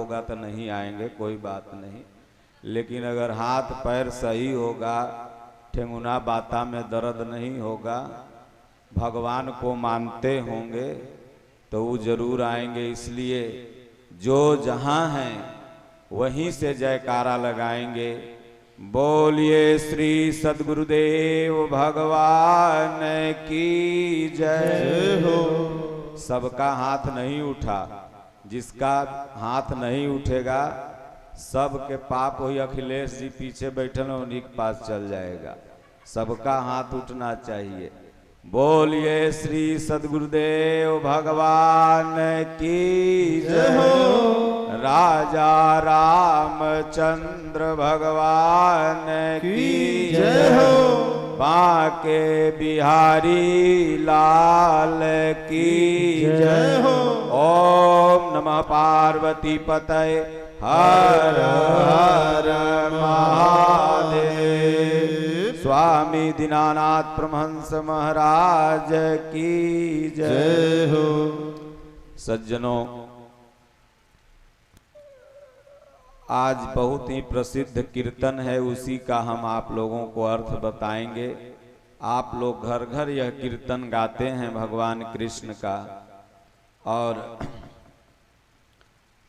होगा तो नहीं आएंगे, कोई बात नहीं। लेकिन अगर हाथ पैर सही होगा, ठेंगुना बाता में दर्द नहीं होगा, भगवान को मानते होंगे तो वो जरूर आएंगे। इसलिए जो जहाँ हैं वहीं से जयकारा लगाएंगे। बोलिए श्री सद्गुरुदेव भगवान की जय हो। सबका हाथ नहीं उठा, जिसका हाथ नहीं उठेगा सबके पाप हुई। अखिलेश जी पीछे बैठे हैं, उन्हीं के पास चल जाएगा। सबका हाथ उठना चाहिए। बोलिए श्री सद्गुरुदेव भगवान की जय हो। राजा रामचंद्र भगवान की जय हो। बांके बिहारी लाल की जय हो। ओम नमः पार्वती पतये हर हर महादेव। स्वामी दीनानाथ परमहंस महाराज की जय हो। सज्जनों, आज बहुत ही प्रसिद्ध कीर्तन है, उसी का हम आप लोगों को अर्थ बताएंगे। आप लोग घर घर यह कीर्तन गाते हैं भगवान कृष्ण का, और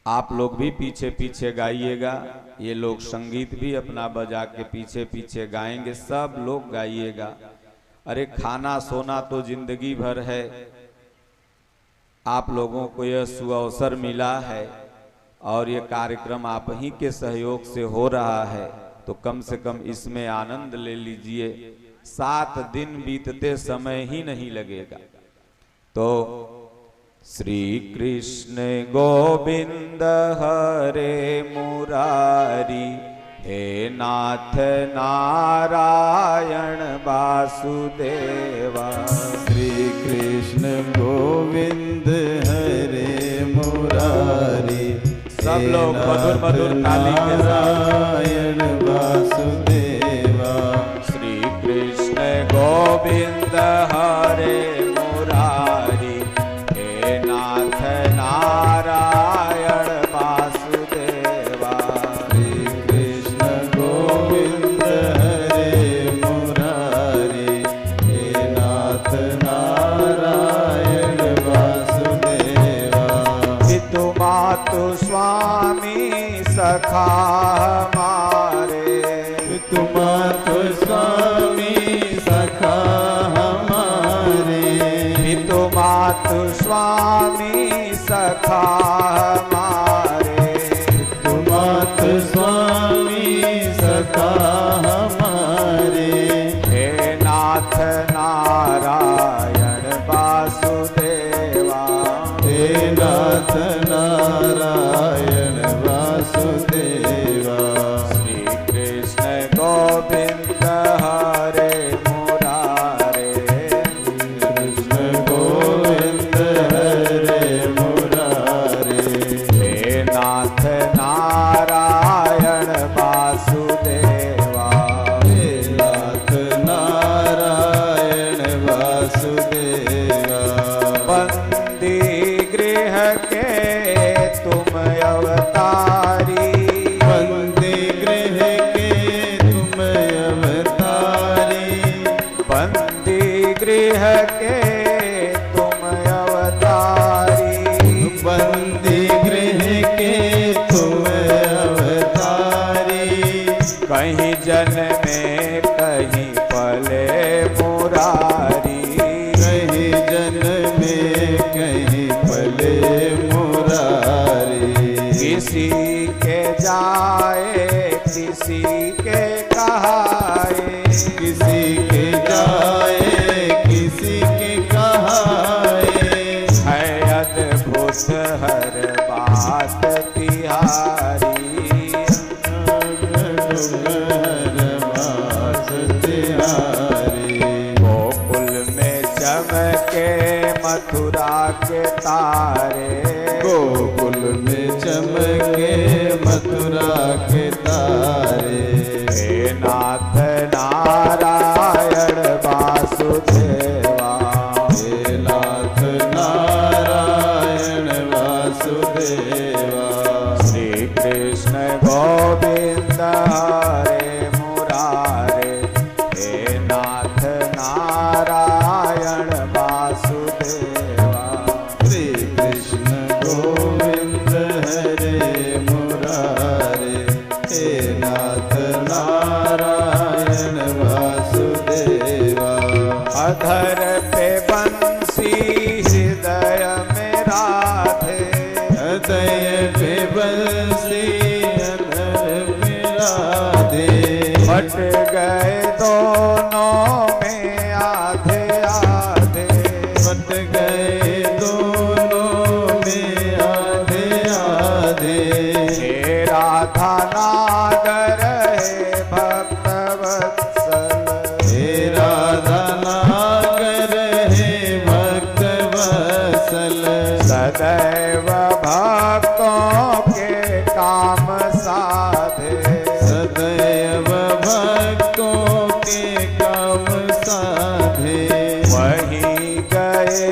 आप लोग भी पीछे पीछे गाइएगा। ये लोग संगीत भी अपना बजा के पीछे पीछे गाएंगे, सब लोग गाइएगा। अरे खाना सोना तो जिंदगी भर है, आप लोगों को यह सुअवसर मिला है और ये कार्यक्रम आप ही के सहयोग से हो रहा है, तो कम से कम इसमें आनंद ले लीजिए। 7 दिन बीतते समय ही नहीं लगेगा। तो श्री कृष्ण गोविंद हरे मुरारी, हे नाथ नारायण वासुदेवा। श्री कृष्ण गोविंद हरे मुरारी, सब लोग मधुर मधुर ताली के नारायण वासुदेवा। श्री कृष्ण गोविंद हरे मुरारी, हे नाथ नारायण वासुदेवा। श्री कृष्ण गोविंद हरे मुरारी, हे नाथ नारायण वासुदेवा। पितु मातु स्वामी सखा हमारे, पितु मातु स्वामी सखा हमारे। पितु मातु स्वामी सखा हमारे। पितु मातु स्वामी सखा हमारे। हे नाथ नारायण वासुदेवा। हे नाथ नारायण वासुदेवा। श्री कृष्ण गोविंद हरे मुरारे, कृष्ण गोविंद हरे मुरारे। हे नाथ नारायण वासुदेवा। हे नाथ नारायण वासुदेवा। बंदी गृह के तुम अवतारी, बंदी गृह के तुम अवतारी। बंदी गृह के तुम अवतारी। बंदी गृह के तुम अवतारी। कहीं जन्मे कहीं पले मुरारी, कहीं जन्मे कहीं पले मुरारी। किसी के जाए किसी के कहाए, किसी के जाए किसी के कहाए। है अद्भुत हर बात तिहारी। गोकुल में चमके मथुरा के तारे, गोकुल में चमके मथुरा के तारे। हे नाथ नारायण वासुदेवा। हे नाथ नारायण वासुदेवा। श्री कृष्ण गोविंद हरे मुरारे, हे नाथ नारायण वासुदेवा। श्री कृष्ण गोविंद हरे मुरारे, हे नाथ नारायण वासुदेवा। अधर पे बंसी हृदय में राधे, हृदय पे बंसी अधर में राधे। बट गए दोनों में आधे आधे, बट गए दोनों में आधे आधे। हे राधा नागर हे भक्त वत्सल, हे राधा नागर हे भक्त वत्सल। सदैव भक्तों के काम साधे, सदैव भक्तों के काम साधे। वहीं गए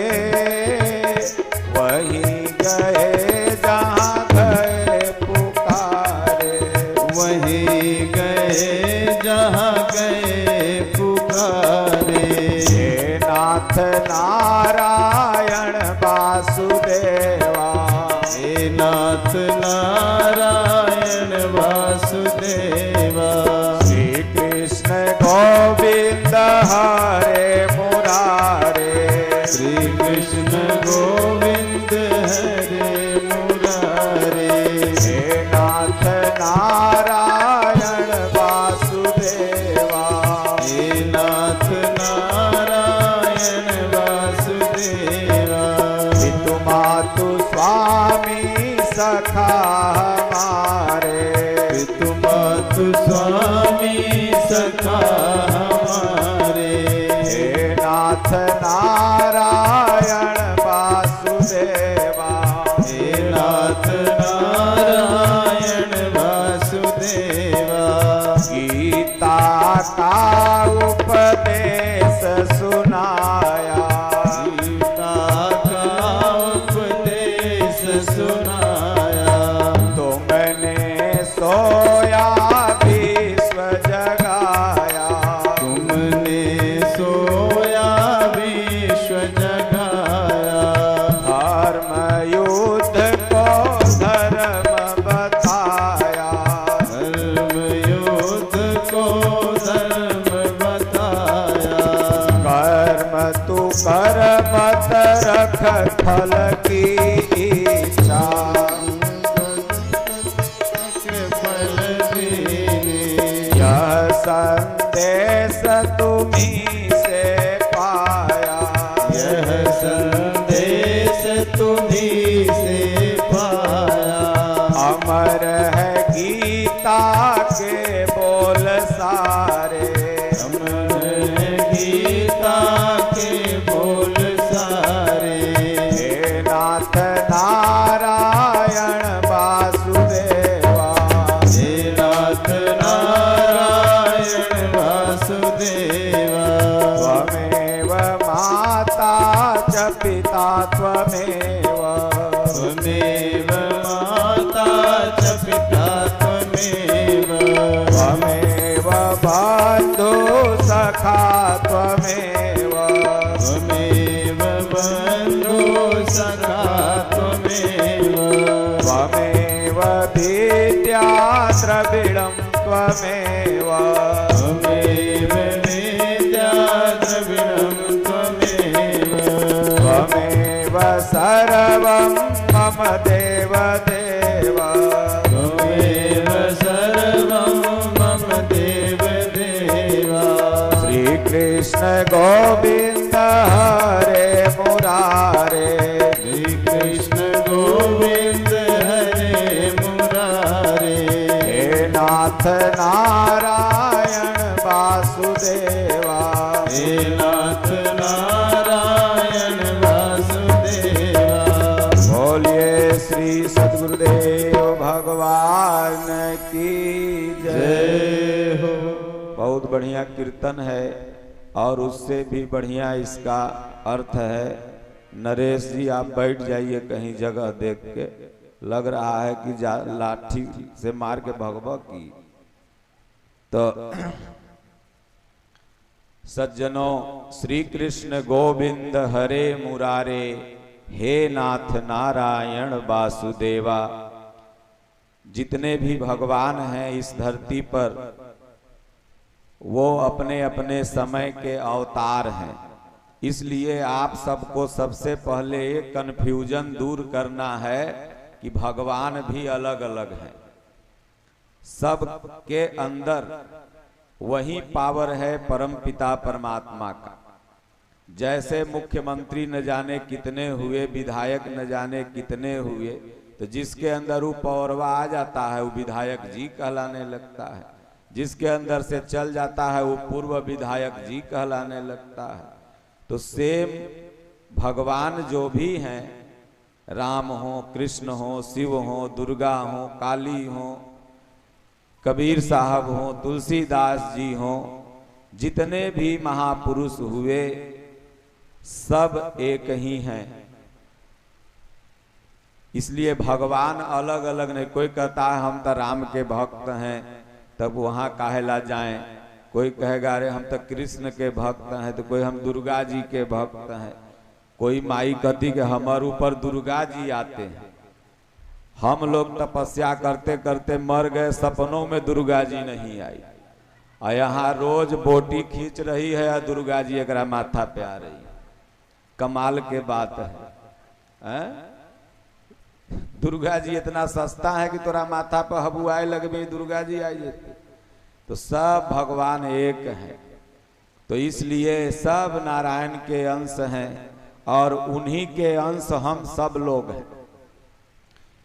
जहाँ गए पुकारे, वहीं गए जहाँ गए पुकारे। हे नाथ नारायण वासुदेवा, हे नाथ नारायण वासुदेवा। श्री कृष्ण गोविंद हरे मुरारे, श्री कृष्ण गोविंद हरे मुरारे। हे नाथ नारायण वासुदेवा। हे नाथ नारायण वासुदेवा। पितु मातु स्वामी सखा हमारे, पितु मातु स्वामी सखा हमारे। हे नाथ नारायण वासुदेवा। हे नाथ नारायण वासुदेवा। गीता का उपदेश सुनाया, गीता का उपदेश सुनाया। तुमने सोया विश्व जगाया, तुमने सोया विश्व जगाया। धर्म युद्ध को धर्म बताया, धर्म युद्ध को धर्म बताया। कर्म तू कर मत रख फल की इच्छा, फल देने। यह संदेश तुम्हीं से पाया, यह संदेश तुम्हीं से पाया। अमर है गीता के बोल सारे, अमर गीता के बोल सारे। हे नाथ नारायण वासुदेवा। हे नाथ नारायण वासुदेवा। त्वमेव माता च पिता त्वमेव, त्वमेव माता च पिता त्वमेव। त्वमेव बन्धु सखा त्वमेव, त्वमेव बन्धु सखा त्वमेव। त्वमेव विद्या द्रविणं त्वमेव, त्वमेव विद्या द्रविणं त्वमेव। त्वमेव सर्वं मम देव देव। त्वमेव सर्वं मम देव देवा। श्री कृष्ण गोविंद हरे मुरारे, श्री कृष्ण गोविंद हरे मुरारे। हे नाथ नारायण वासुदेवा। हे नाथ नारायण वासुदेवा। बोलिए श्री सद्गुरुदेव भगवान की जय हो। बहुत बढ़िया कीर्तन है और उससे भी बढ़िया इसका अर्थ है। नरेश जी आप बैठ जाइए कहीं जगह देख के। लग रहा है कि लाठी से मार के भगवा की। तो सज्जनों, श्री कृष्ण गोविंद हरे मुरारे, हे नाथ नारायण वासुदेवा, जितने भी भगवान हैं इस धरती पर वो अपने अपने समय के अवतार हैं। इसलिए आप सबको सबसे पहले एक कन्फ्यूजन दूर करना है कि भगवान भी अलग अलग हैं। सब के अंदर वही पावर है परमपिता परमात्मा का। जैसे मुख्यमंत्री न जाने कितने हुए, विधायक न जाने कितने हुए, तो जिसके अंदर वो पावरवा आ जाता है वो विधायक जी कहलाने लगता है, जिसके अंदर से चल जाता है वो पूर्व विधायक जी कहलाने लगता है। तो सेम भगवान जो भी हैं, राम हो, कृष्ण हो, शिव हो, दुर्गा हो, काली हो, कबीर साहब हो, तुलसीदास जी हो, जितने भी महापुरुष हुए सब एक ही हैं। इसलिए भगवान अलग अलग नहीं। कोई कहता है हम तो राम के भक्त हैं, तब वहां काहेला जाएं। कोई कहेगा अरे हम तो कृष्ण के भक्त हैं, तो कोई हम दुर्गा जी के भक्त हैं। कोई माई कहती कि हमारे ऊपर दुर्गा जी आते हैं। हम लोग तपस्या करते करते मर गए, सपनों में दुर्गा जी नहीं आई, और यहाँ रोज बोटी खींच रही है और दुर्गा जी एक माथा पे आ रही है। कमाल के बात है। दुर्गा जी इतना सस्ता है कि तोरा माथा पर हबुआए लगबे, दुर्गा जी आई जाती। तो सब भगवान एक हैं। तो इसलिए सब नारायण के अंश हैं और उन्हीं के अंश हम सब लोग हैं।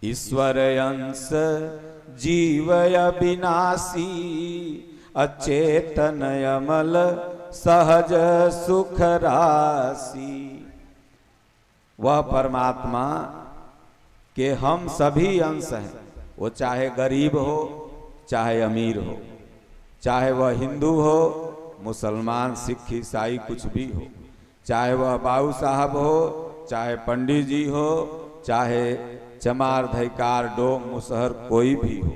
ईश्वर अंश जीव अविनाशी, अचेतन अमल सहज सुख राशि। वह परमात्मा के हम सभी अंश हैं। वो चाहे गरीब हो, चाहे अमीर हो, चाहे वह हिंदू हो, मुसलमान, सिख, ईसाई, कुछ भी हो, चाहे वह बाबू साहब हो, चाहे पंडित जी हो, चाहे चमार, धैकार, डोम, मुसहर, कोई भी हो।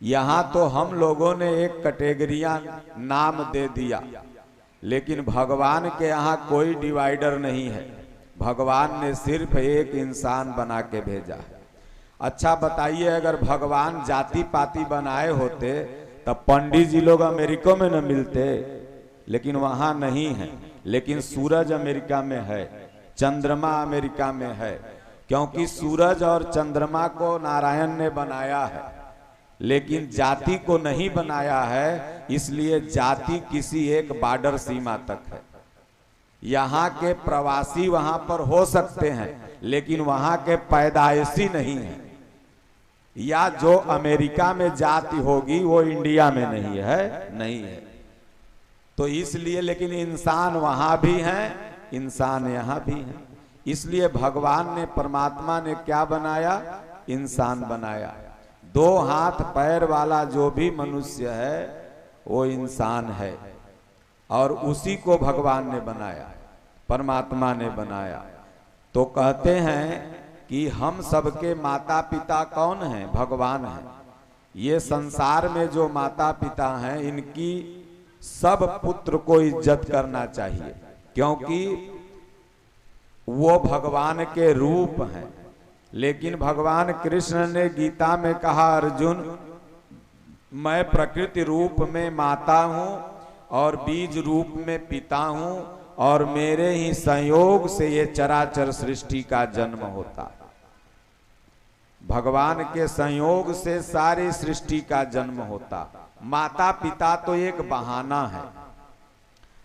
यहाँ तो हम लोगों ने एक कैटेगरियां नाम दे दिया, लेकिन भगवान के यहाँ कोई डिवाइडर नहीं है। भगवान ने सिर्फ एक इंसान बना के भेजा है। अच्छा बताइए, अगर भगवान जाति पाति बनाए होते तब पंडित जी लोग अमेरिका में न मिलते, लेकिन वहां नहीं है। लेकिन सूरज अमेरिका में है, चंद्रमा अमेरिका में है, क्योंकि सूरज और चंद्रमा को नारायण ने बनाया है, लेकिन जाति को नहीं बनाया है। इसलिए जाति किसी एक बॉर्डर सीमा तक है। यहाँ के प्रवासी वहां पर हो सकते हैं, लेकिन वहां के पैदाइशी नहीं है। या जो अमेरिका में जाति होगी वो इंडिया में नहीं है। तो इसलिए, लेकिन इंसान वहां भी हैं, इंसान यहाँ भी हैं। इसलिए भगवान ने, परमात्मा ने क्या बनाया? इंसान बनाया। 2 हाथ पैर वाला जो भी मनुष्य है वो इंसान है, और उसी को भगवान ने बनाया, परमात्मा ने बनाया। तो कहते हैं कि हम सबके माता पिता कौन हैं? भगवान हैं। ये संसार में जो माता पिता हैं, इनकी सब पुत्र को इज्जत करना चाहिए, क्योंकि वो भगवान के रूप हैं। लेकिन भगवान कृष्ण ने गीता में कहा, अर्जुन मैं प्रकृति रूप में माता हूं और बीज रूप में पिता हूं, और मेरे ही संयोग से ये चराचर सृष्टि का जन्म होता। भगवान के संयोग से सारी सृष्टि का जन्म होता। माता पिता तो एक बहाना है।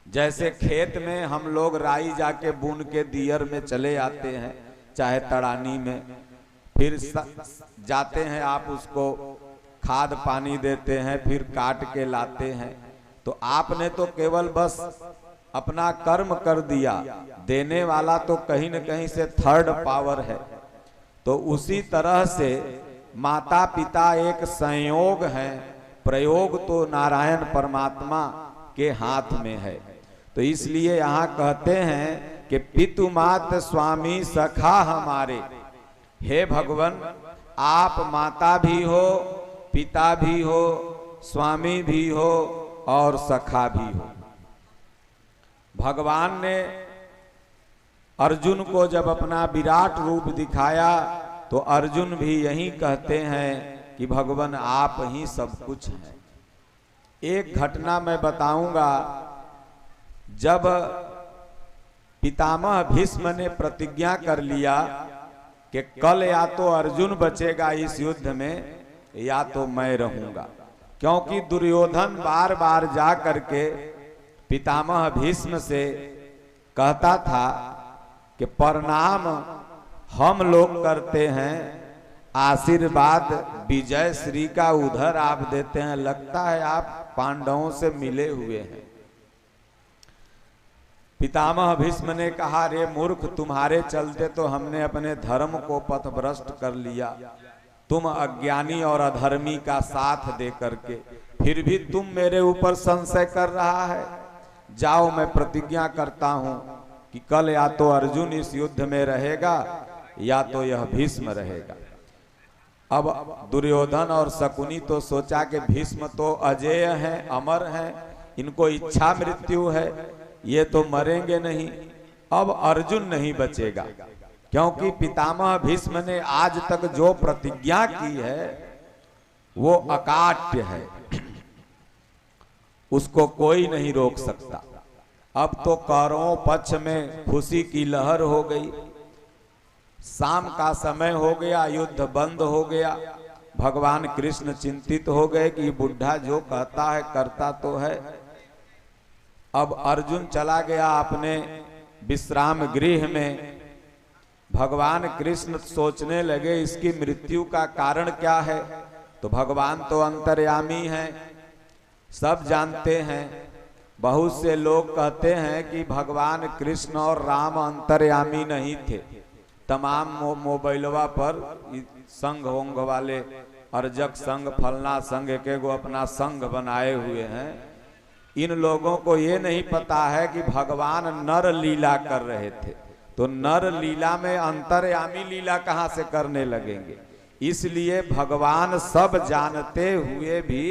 जैसे खेत में हम लोग राई जाके बुन के दियर में चले आते हैं, चाहे तड़ानी में, फिर जाते हैं, आप उसको खाद पानी देते हैं, फिर काट के लाते हैं। तो आपने तो केवल बस अपना कर्म कर दिया, देने वाला तो कहीं न कहीं से थर्ड पावर है। तो उसी तरह से माता पिता एक संयोग है, प्रयोग तो नारायण परमात्मा के हाथ में है। तो इसलिए यहाँ कहते हैं कि पितु मात स्वामी सखा हमारे। हे भगवान, आप माता भी हो, पिता भी हो, स्वामी भी हो और सखा भी हो। भगवान ने अर्जुन को जब अपना विराट रूप दिखाया तो अर्जुन भी यही कहते हैं कि भगवान आप ही सब कुछ हैं। एक घटना मैं बताऊंगा। जब पितामह भीष्म ने प्रतिज्ञा कर लिया कि कल या तो अर्जुन बचेगा इस युद्ध में या तो मैं रहूंगा, क्योंकि दुर्योधन बार बार जा करके पितामह भीष्म से कहता था कि प्रणाम हम लोग करते हैं, आशीर्वाद विजय श्री का उधर आप देते हैं, लगता है आप पांडवों से मिले हुए हैं। पितामह भीष्म ने कहा, रे मूर्ख, तुम्हारे चलते तो हमने अपने धर्म को पथभ्रष्ट कर लिया, तुम अज्ञानी और अधर्मी का साथ दे करके, फिर भी तुम मेरे ऊपर संशय कर रहा है। जाओ, मैं प्रतिज्ञा करता हूं कि कल या तो अर्जुन इस युद्ध में रहेगा या तो यह भीष्म रहेगा। अब दुर्योधन और शकुनी तो सोचा कि भीष्म तो अजेय हैं, अमर हैं, इनको इच्छा मृत्यु है, ये तो मरेंगे नहीं। अब अर्जुन नहीं बचेगा, क्योंकि पितामह भीष्म ने आज तक जो प्रतिज्ञा की है वो अकाट्य है, उसको कोई नहीं रोक सकता। अब तो कौरवों पक्ष में खुशी की लहर हो गई। शाम का समय हो गया, युद्ध बंद हो गया। भगवान कृष्ण चिंतित हो गए कि बुढ़ा जो कहता है करता तो है। अब अर्जुन चला गया अपने विश्राम गृह में। भगवान कृष्ण सोचने लगे इसकी मृत्यु का कारण क्या है। तो भगवान तो अंतर्यामी हैं, सब जानते हैं। बहुत से लोग कहते हैं कि भगवान कृष्ण और राम अंतर्यामी नहीं थे। तमाम मोबाइलवा पर संघ होंग वाले, अर्जक संघ, फलना संघ, एक एगो अपना संघ बनाए हुए हैं। इन लोगों को ये नहीं पता है कि भगवान नर लीला कर रहे थे, तो नर लीला में अंतर्यामी लीला कहां से करने लगेंगे। इसलिए भगवान सब जानते हुए भी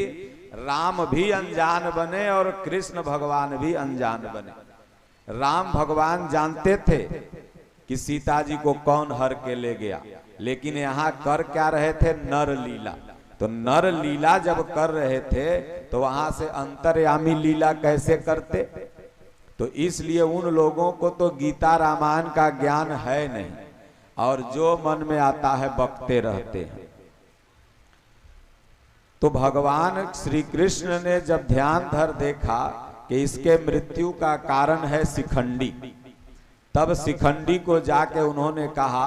राम भी अनजान बने और कृष्ण भगवान भी अनजान बने। राम भगवान जानते थे कि सीता जी को कौन हर के ले गया, लेकिन यहाँ कर क्या रहे थे, नर लीला। तो नर लीला जब कर रहे थे तो वहां से अंतर्यामी लीला कैसे करते। तो इसलिए उन लोगों को तो गीता रामायण का ज्ञान है नहीं, और जो मन में आता है बकते रहते हैं। तो भगवान श्री कृष्ण ने जब ध्यान धर देखा कि इसके मृत्यु का कारण है शिखंडी, तब शिखंडी को जाके उन्होंने कहा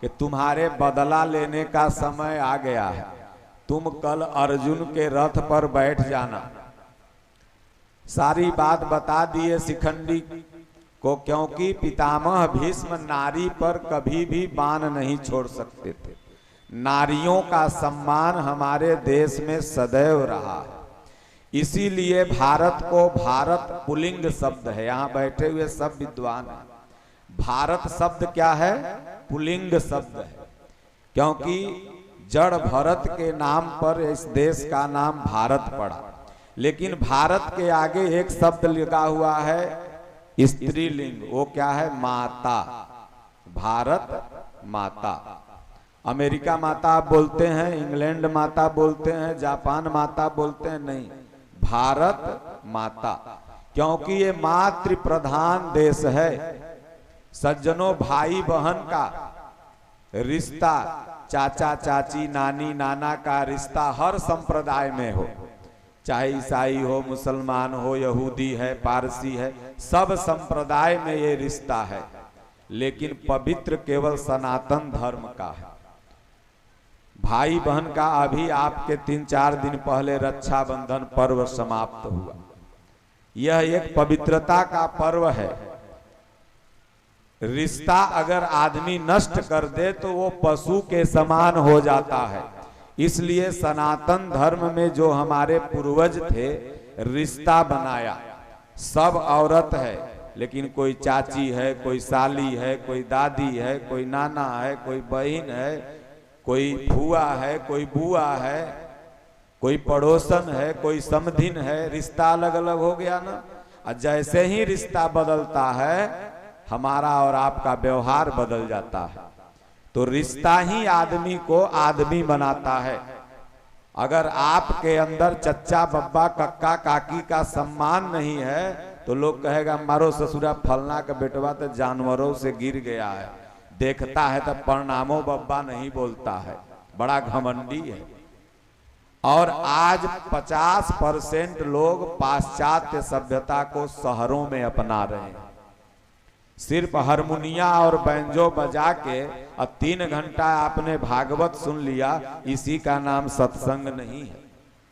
कि तुम्हारे बदला लेने का समय आ गया है, तुम कल अर्जुन के रथ पर बैठ जाना। सारी बात बता दिए शिखंडी को, क्योंकि पितामह भीष्म नारी पर कभी भी बाण नहीं छोड़ सकते थे। नारियों का सम्मान हमारे देश में सदैव रहा है। इसीलिए भारत को, भारत पुल्लिंग शब्द है, यहाँ बैठे हुए सब विद्वान हैं। भारत शब्द क्या है, पुल्लिंग शब्द है, क्योंकि जड़ भरत के नाम पर इस देश का नाम भारत पड़ा। लेकिन भारत के आगे एक शब्द लगा हुआ है स्त्रीलिंग, वो क्या है, माता। भारत माता। अमेरिका माता आप बोलते हैं, इंग्लैंड माता बोलते हैं, जापान माता बोलते हैं, नहीं, भारत माता, क्योंकि ये मातृ प्रधान देश है। सज्जनों, भाई बहन का रिश्ता, चाचा चाची, नानी नाना का रिश्ता हर संप्रदाय में हो, चाहे ईसाई हो, मुसलमान हो, यहूदी है, पारसी है, सब संप्रदाय में ये रिश्ता है। लेकिन पवित्र केवल सनातन धर्म का है। भाई बहन का अभी आपके 3-4 दिन पहले रक्षाबंधन पर्व समाप्त हुआ। यह एक पवित्रता का पर्व है। रिश्ता अगर आदमी नष्ट कर दे तो वो पशु के समान हो जाता है। इसलिए सनातन धर्म में जो हमारे पूर्वज थे, रिश्ता बनाया। सब औरत है, लेकिन कोई चाची है, कोई साली है, कोई दादी है, कोई नाना है, कोई बहन है, कोई फुआ है, कोई बुआ है, कोई पड़ोसन है, कोई समधिन है, रिश्ता अलग अलग हो गया ना। और जैसे ही रिश्ता बदलता है हमारा और आपका व्यवहार बदल जाता है। तो रिश्ता ही आदमी को आदमी बनाता है। अगर आपके अंदर चच्चा बब्बा कक्का काकी का सम्मान नहीं है तो लोग कहेगा मारो ससुरा फलना का बेटवा तो जानवरों से गिर गया है, देखता है तो प्रणामो बब्बा नहीं बोलता है, बड़ा घमंडी है। और आज 50% लोग पाश्चात्य सभ्यता को शहरों में अपना रहे हैं। सिर्फ हारमोनिया और बैंजो बजा के और 3 घंटा आपने भागवत सुन लिया, इसी का नाम सत्संग नहीं है।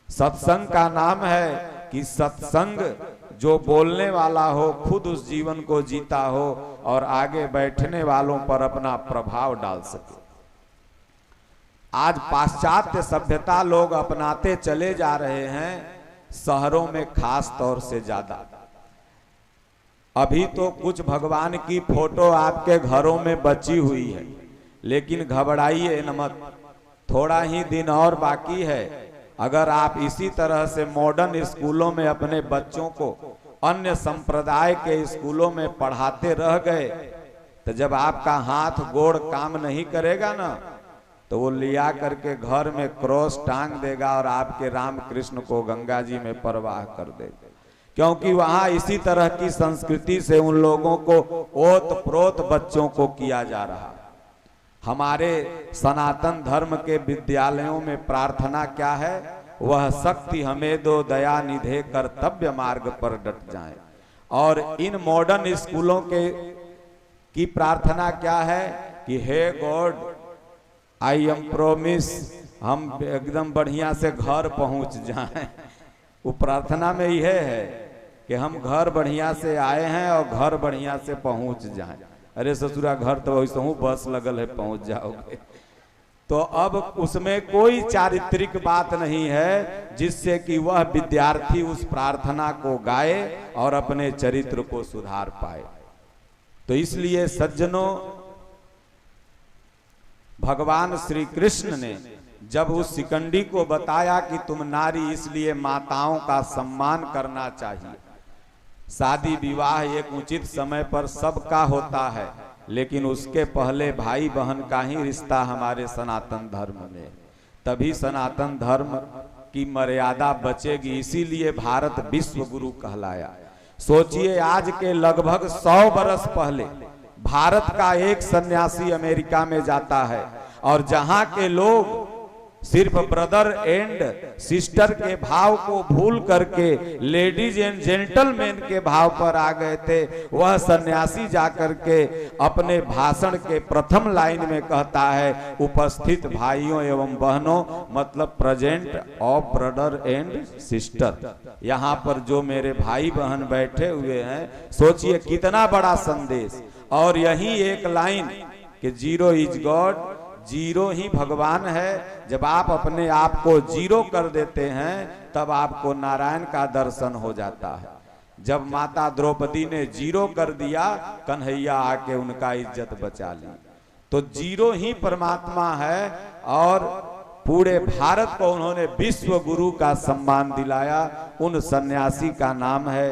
सत्संग का नाम है कि सत्संग जो बोलने वाला हो खुद उस जीवन को जीता हो और आगे बैठने वालों पर अपना प्रभाव डाल सके। आज पाश्चात्य सभ्यता लोग अपनाते चले जा रहे हैं, शहरों में खास तौर से ज्यादा। अभी तो कुछ भगवान की फोटो आपके घरों में बची हुई है, लेकिन घबराइए न मत, थोड़ा ही दिन और बाकी है। अगर आप इसी तरह से मॉडर्न स्कूलों में अपने बच्चों को अन्य संप्रदाय के स्कूलों में पढ़ाते रह गए तो जब आपका हाथ गोड़ काम नहीं करेगा ना तो वो लिया करके घर में क्रॉस टांग देगा और आपके राम कृष्ण को गंगा जी में प्रवाह कर देगा। क्योंकि वहां इसी तरह की संस्कृति से उन लोगों को ओत प्रोत बच्चों को किया जा रहा है। हमारे सनातन धर्म के विद्यालयों में प्रार्थना क्या है? वह शक्ति हमें दो, दया निधे, कर्तव्य मार्ग पर डट जाएं। और इन मॉडर्न स्कूलों के की प्रार्थना क्या है कि हे गॉड आई एम प्रोमिस, हम एकदम बढ़िया से घर पहुंच जाएं। वो प्रार्थना में यह है कि हम घर बढ़िया से आए हैं और घर बढ़िया से पहुंच जाएं। अरे ससुरा घर तो वैसे हूँ बस लगल है पहुंच जाओगे। तो अब उसमें कोई चारित्रिक बात नहीं है जिससे कि वह विद्यार्थी उस प्रार्थना को गाए और अपने चरित्र को सुधार पाए। तो इसलिए सज्जनों, भगवान श्री कृष्ण ने जब उस शिकंडी को बताया कि तुम नारी इसलिए माताओं का सम्मान करना चाहिए, शादी विवाह एक उचित समय पर सबका होता है, लेकिन उसके पहले भाई बहन का ही रिश्ता हमारे सनातन धर्म में, तभी सनातन धर्म की मर्यादा बचेगी। इसीलिए भारत विश्व गुरु कहलाया। सोचिए आज के लगभग 100 बरस पहले भारत का एक सन्यासी अमेरिका में जाता है और जहां के लोग सिर्फ ब्रदर एंड सिस्टर के भाव को भूल करके लेडीज एंड जेंटलमैन के भाव पर आ गए थे, वह सन्यासी जाकर के अपने भाषण के प्रथम लाइन में कहता है, उपस्थित भाइयों एवं बहनों, मतलब present of brother and sister, यहाँ पर जो मेरे भाई बहन बैठे हुए हैं। सोचिए कितना बड़ा संदेश। और यही एक लाइन कि जीरो इज गॉड, जीरो ही भगवान है। जब आप अपने आप को जीरो कर देते हैं तब आपको नारायण का दर्शन हो जाता है। जब माता द्रौपदी ने जीरो कर दिया, कन्हैया आके उनका इज्जत बचा ली। तो जीरो ही परमात्मा है और पूरे भारत को उन्होंने विश्व गुरु का सम्मान दिलाया। उन सन्यासी का नाम है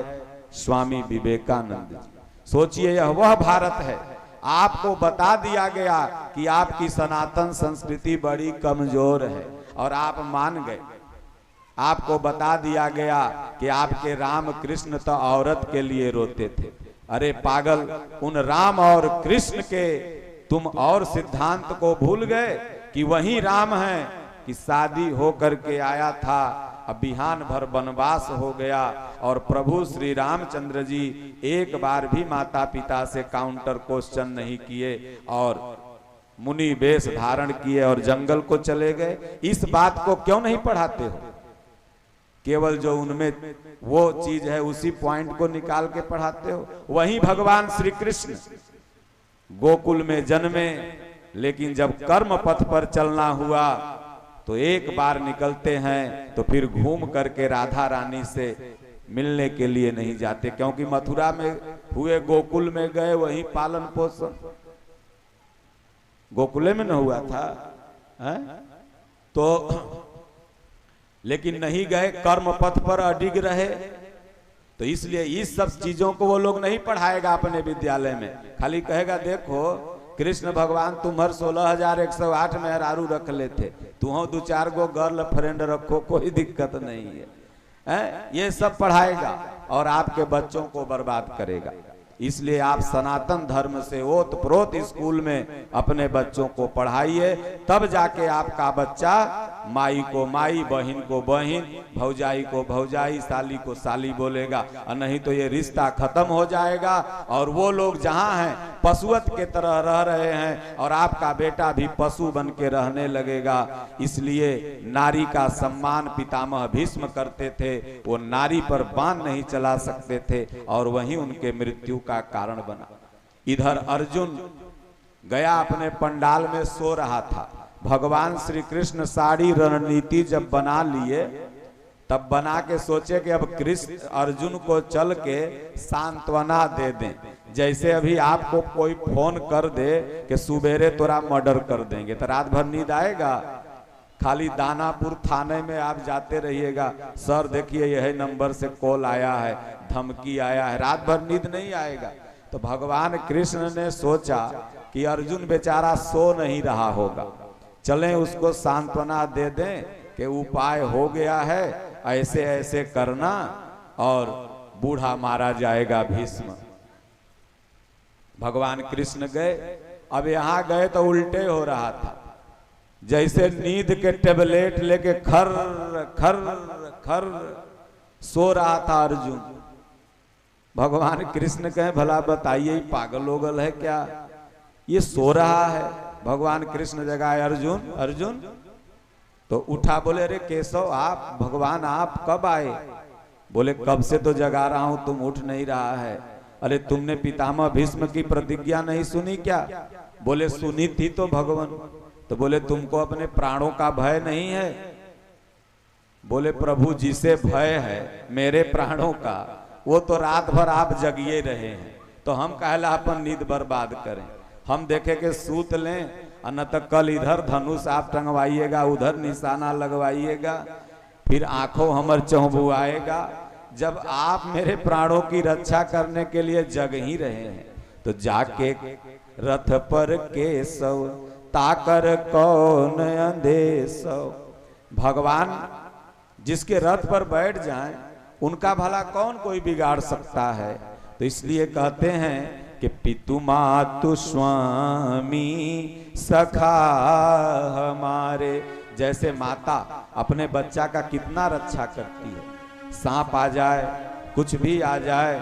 स्वामी विवेकानंद। सोचिए यह वह भारत है। आपको बता दिया गया कि आपकी सनातन संस्कृति बड़ी कमजोर है और आप मान गए। आपको बता दिया गया कि आपके राम कृष्ण तो औरत के लिए रोते थे। अरे पागल, उन राम और कृष्ण के तुम और सिद्धांत को भूल गए कि वही राम है कि शादी होकर के आया था, अब बिहान भर वनवास हो गया और प्रभु श्री रामचंद्र जी एक बार भी माता पिता से काउंटर क्वेश्चन नहीं किए और मुनि वेश धारण किए और जंगल को चले गए। इस बात को क्यों नहीं पढ़ाते हो? केवल जो उनमें वो चीज है उसी पॉइंट को निकाल के पढ़ाते हो। वही भगवान श्री कृष्ण गोकुल में जन्मे, लेकिन जब कर्म पथ पर चलना हुआ तो एक बार निकलते हैं तो फिर घूम करके राधा रानी से मिलने के लिए नहीं जाते, क्योंकि मथुरा में हुए, गोकुल में गए, वहीं पालन पोषण गोकुले में न हुआ था। है? तो लेकिन नहीं गए, कर्म पथ पर अडिग रहे। तो इसलिए इस सब चीजों को वो लोग नहीं पढ़ाएगा अपने विद्यालय में। खाली कहेगा देखो कृष्ण भगवान तुम्हार 16,108 मेहरारू रख लेते, तुम 2-4 गो गर्ल फ्रेंड रखो, कोई दिक्कत नहीं है, ये सब पढ़ाएगा और आपके बच्चों को बर्बाद करेगा। इसलिए आप सनातन धर्म से ओत प्रोत स्कूल में अपने बच्चों को पढ़ाइए, तब जाके आपका बच्चा माई को माई, बहन को बहन, भौजाई को भौजाई, साली को साली बोलेगा। और नहीं तो ये रिश्ता खत्म हो जाएगा और वो लोग जहाँ हैं पशुवत के तरह रह रहे हैं और आपका बेटा भी पशु बन के रहने लगेगा। इसलिए नारी का सम्मान पितामह भीष्म करते थे, वो नारी पर बाण नहीं चला सकते थे और वहीं उनके मृत्यु का कारण बना। इधर अर्जुन गया अपने पंडाल में सो रहा था। भगवान श्री कृष्ण सारी रणनीति जब बना लिए तब बना के सोचे कि अब कृष्ण अर्जुन को चल के सांत्वना दे दें। जैसे अभी आपको कोई फोन कर दे कि सुबेरे तोरा मर्डर कर देंगे तो रात भर नींद आएगा? खाली दानापुर थाने में आप जाते रहिएगा, सर देखिए यही नंबर से कॉल आया है, धमकी आया है, रात भर नींद नहीं आएगा। तो भगवान कृष्ण ने सोचा कि अर्जुन बेचारा सो नहीं रहा होगा, चलें उसको सांत्वना दे दें कि उपाय हो गया है, ऐसे ऐसे करना और बूढ़ा मारा जाएगा भीष्म। भगवान कृष्ण गए। अब यहां गए तो उल्टे हो रहा था, जैसे नींद के टेबलेट लेके खर खर खर सो रहा था अर्जुन। भगवान कृष्ण कहे भला बताइए पागल होगल है क्या, ये सो रहा है। भगवान कृष्ण जगाए अर्जुन अर्जुन, तो उठा, बोले अरे केशव आप, भगवान आप कब आए? बोले कब से तो जगा रहा हूं, तुम उठ नहीं रहा है। अरे तुमने पितामह भीष्म की प्रतिज्ञा नहीं सुनी क्या? बोले सुनी थी तो भगवान। तो बोले तुमको अपने प्राणों का भय नहीं है? बोले प्रभु जिसे भय है मेरे प्राणों का, वो तो रात भर आप जगिए रहे हैं, तो हम कहला अपन नींद बर्बाद करें। हम देखे कि सूत लें, न तो कल इधर धनुष आप टंगवाइएगा, उधर निशाना लगवाइएगा, फिर आंखों हमर चौंबुआएगा। जब आप मेरे प्राणों की रक्षा करने के लिए जग ही रहे हैं, तो जाके रथ पर केशव ताकर कौन अंधेशव। भगवान जिसके रथ पर बैठ जाएं उनका भला कौन कोई बिगाड़ सकता है। तो इसलिए कहते हैं कि पितु मातु स्वामी सखा हमारे। जैसे माता अपने बच्चा का कितना रक्षा करती है, सांप आ जाए कुछ भी आ जाए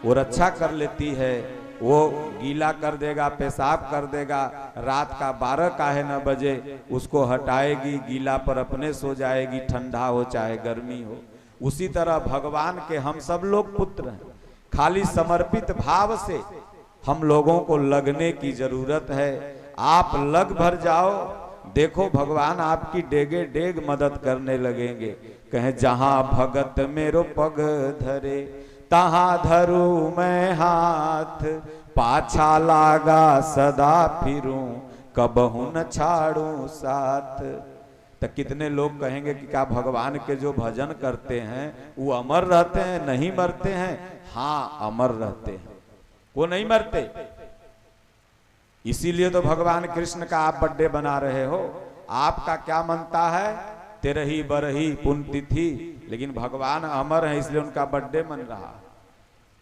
वो रक्षा कर लेती है, वो गीला कर देगा, पेशाब कर देगा, रात का 12 काहे न बजे उसको हटाएगी, गीला पर अपने सो जाएगी, ठंडा हो चाहे गर्मी हो। उसी तरह भगवान के हम सब लोग पुत्र हैं, खाली समर्पित भाव से हम लोगों को लगने की जरूरत है। आप लग भर जाओ, देखो भगवान आपकी डेगे डेग मदद करने लगेंगे। कहे जहां भगत मेरो पग धरे तहां धरू मैं हाथ, पाछा लागा सदा फिरूं कबहू न छाड़ू साथ। तो कितने लोग कहेंगे कि क्या भगवान के जो भजन करते हैं वो अमर रहते हैं, नहीं मरते हैं? हाँ अमर रहते हैं, वो नहीं मरते। इसीलिए तो भगवान कृष्ण का आप बर्थडे बना रहे हो। आपका क्या मनता है? तेरही बरही पुण्यतिथि, लेकिन भगवान अमर है इसलिए उनका बर्थडे मन रहा।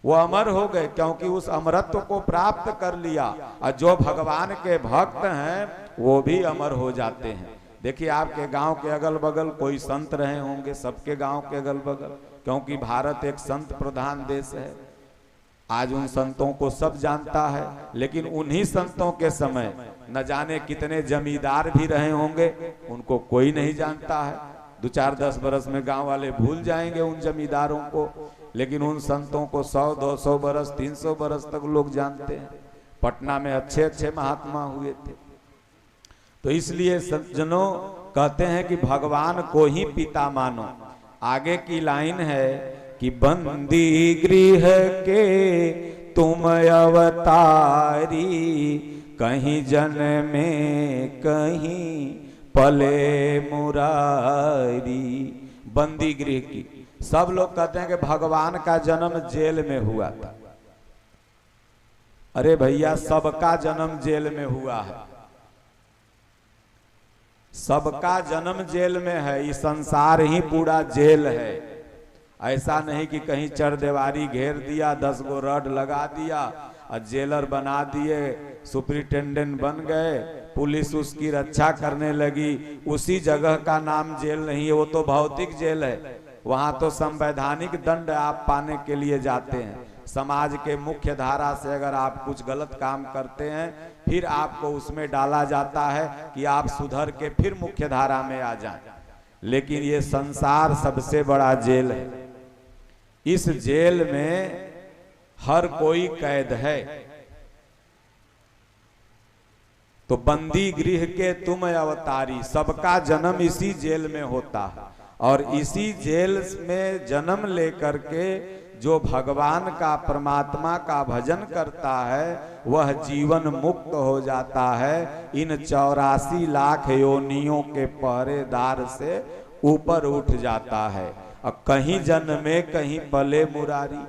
वो अमर हो गए क्योंकि उस अमरत्व को प्राप्त कर लिया। और जो भगवान के भक्त हैं वो भी अमर हो जाते हैं। देखिए आपके गांव के अगल बगल कोई संत रहे होंगे, सबके गांव के अगल बगल, क्योंकि भारत एक संत प्रधान देश है। आज उन संतों को सब जानता है, लेकिन उन्हीं संतों के समय न जाने कितने जमींदार भी रहे होंगे, उनको कोई नहीं जानता है। 2-4-10 बरस में गांव वाले भूल जाएंगे उन जमींदारों को, लेकिन उन संतों को 100-200 बरस 300 बरस तक लोग जानते हैं। पटना में अच्छे अच्छे महात्मा हुए थे। तो इसलिए सज्जनों कहते हैं कि भगवान को ही पिता मानो। आगे की लाइन है कि बंदी गृह के तुम अवतारी, कहीं जन में कहीं पले मुरारी। बंदी गृह की। सब लोग कहते हैं कि भगवान का जन्म जेल में हुआ था। अरे भैया, सबका जन्म जेल में हुआ है, सबका जन्म जेल में है। ये संसार ही पूरा जेल है। ऐसा नहीं कि कहीं चरदीवारी घेर दिया, 10 गो रड लगा दिया और जेलर बना दिए, सुपरिटेंडेंट बन गए, पुलिस उसकी रक्षा करने लगी। उसी जगह का नाम जेल नहीं है, वो तो भौतिक जेल है। वहां तो संवैधानिक दंड आप पाने के लिए जाते हैं। समाज के मुख्य धारा से अगर आप कुछ गलत काम करते हैं, फिर आपको उसमें डाला जाता है कि आप सुधर के फिर मुख्य धारा में आ जाएं। लेकिन ये संसार सबसे बड़ा जेल है। इस जेल में हर कोई कैद है। तो बंदी गृह के तुम अवतारी, सबका जन्म इसी जेल में होता है। और इसी जेल में जन्म लेकर के जो भगवान का, परमात्मा का भजन करता है, वह जीवन मुक्त हो जाता है। इन 84 लाख योनियों के पहरेदार से ऊपर उठ जाता है। और कहीं जन्मे कहीं पले मुरारी।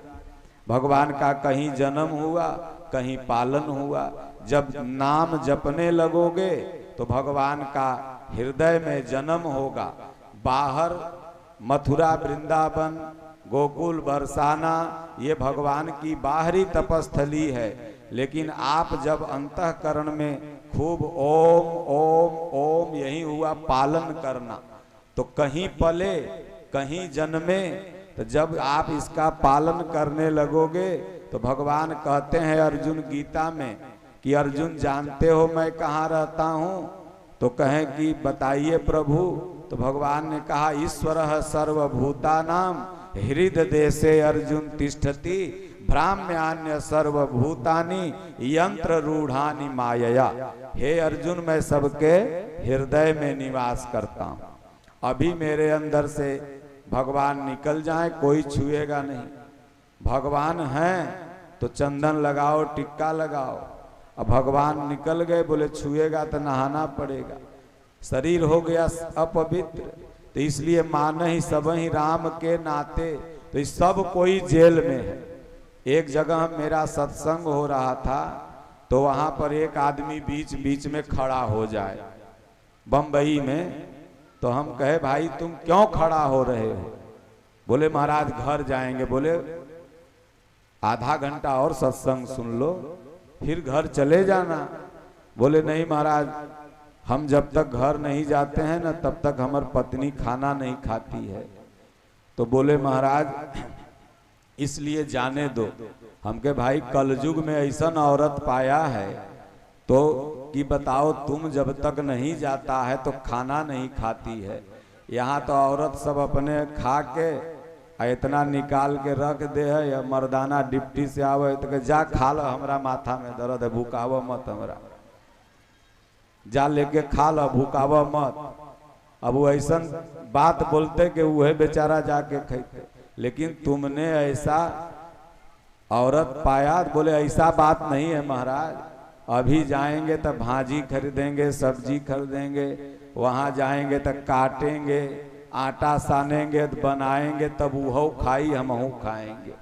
भगवान का कहीं जन्म हुआ, कहीं पालन हुआ। जब नाम जपने लगोगे तो भगवान का हृदय में जन्म होगा। बाहर मथुरा, वृंदावन, गोकुल, बरसाना, ये भगवान की बाहरी तपस्थली है। लेकिन आप जब अंतःकरण में खूब ओम ओम ओम, यही हुआ पालन करना। तो कहीं पले कहीं जन्मे। तो जब आप इसका पालन करने लगोगे तो भगवान कहते हैं अर्जुन गीता में कि अर्जुन जानते हो मैं कहाँ रहता हूँ? तो कहें कि बताइए प्रभु। तो भगवान ने कहा ईश्वरः सर्वभूतानां हृदय देशे अर्जुन तिष्ठति भ्राम्यान्य सर्वभूतानि यंत्र रूढ़ानि मायया। हे अर्जुन, मैं सबके हृदय में निवास करता हूँ। अभी मेरे अंदर से भगवान निकल जाए, कोई छुएगा नहीं। भगवान हैं तो चंदन लगाओ, टिक्का लगाओ। अब भगवान निकल गए, बोले छुएगा तो नहाना पड़ेगा, शरीर हो गया अपवित्र। तो इसलिए मान ही सब ही राम के नाते। तो सब कोई जेल में है। एक जगह मेरा सत्संग हो रहा था, तो वहां पर एक आदमी बीच बीच में खड़ा हो जाए, बंबई में। तो हम कहे भाई तुम क्यों खड़ा हो रहे हो? बोले महाराज घर जाएंगे। बोले आधा घंटा और सत्संग सुन लो, फिर घर चले जाना। बोले नहीं महाराज, हम जब तक घर नहीं जाते हैं ना, तब तक हमारी पत्नी खाना नहीं खाती है। तो बोले महाराज इसलिए जाने दो। हम के भाई कलयुग में ऐसा औरत पाया है तो कि बताओ, तुम जब तक नहीं जाता है तो खाना नहीं खाती है। यहाँ तो औरत सब अपने खा के इतना निकाल के रख दे है, या मर्दाना डिप्टी से आवे तो जा खा लो, हमरा माथा में दर्द है, भूकावो मत, हमरा जा लेके खा लो, भूकावो मत। अब वो ऐसा बात बोलते कि वह बेचारा जाके खाते। लेकिन तुमने ऐसा औरत पाया? बोले ऐसा बात नहीं है महाराज। अभी जाएंगे तो भाजी खरीदेंगे, सब्जी खरीदेंगे, वहां जाएंगे तो काटेंगे, आटा सानेंगे, बनाएंगे, तब वो खाई हम खाएंगे।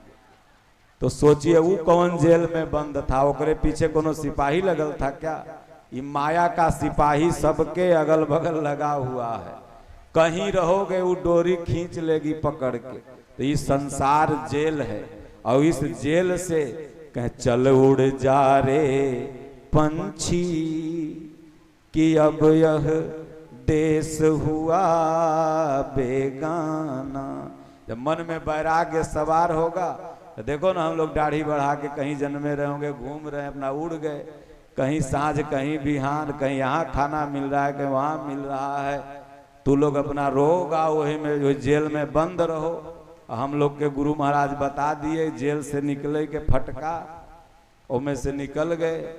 तो सोचिए वो कौन जेल में बंद था? ओकरे पीछे कोनो सिपाही लगल था क्या? ये माया का सिपाही सबके अगल बगल लगा हुआ है। कहीं रहोगे वो डोरी खींच लेगी पकड़ के। तो ये संसार जेल है। और इस जेल से कह चल उड़ जा रे पंछी कि अब यह देश हुआ बेगाना। जब मन में वैराग्य सवार होगा तो देखो ना, हम लोग दाढ़ी बढ़ा के कहीं जन्मे रहे होंगे, घूम रहे हैं, अपना उड़ गए। कहीं सांझ, कहीं बिहान, कहीं यहाँ खाना मिल रहा है, कहीं वहाँ मिल रहा है। तू लोग अपना रोगा वही में, जो जेल में बंद रहो। हम लोग के गुरु महाराज बता दिए जेल से निकले के फटका, उनमें से निकल गए।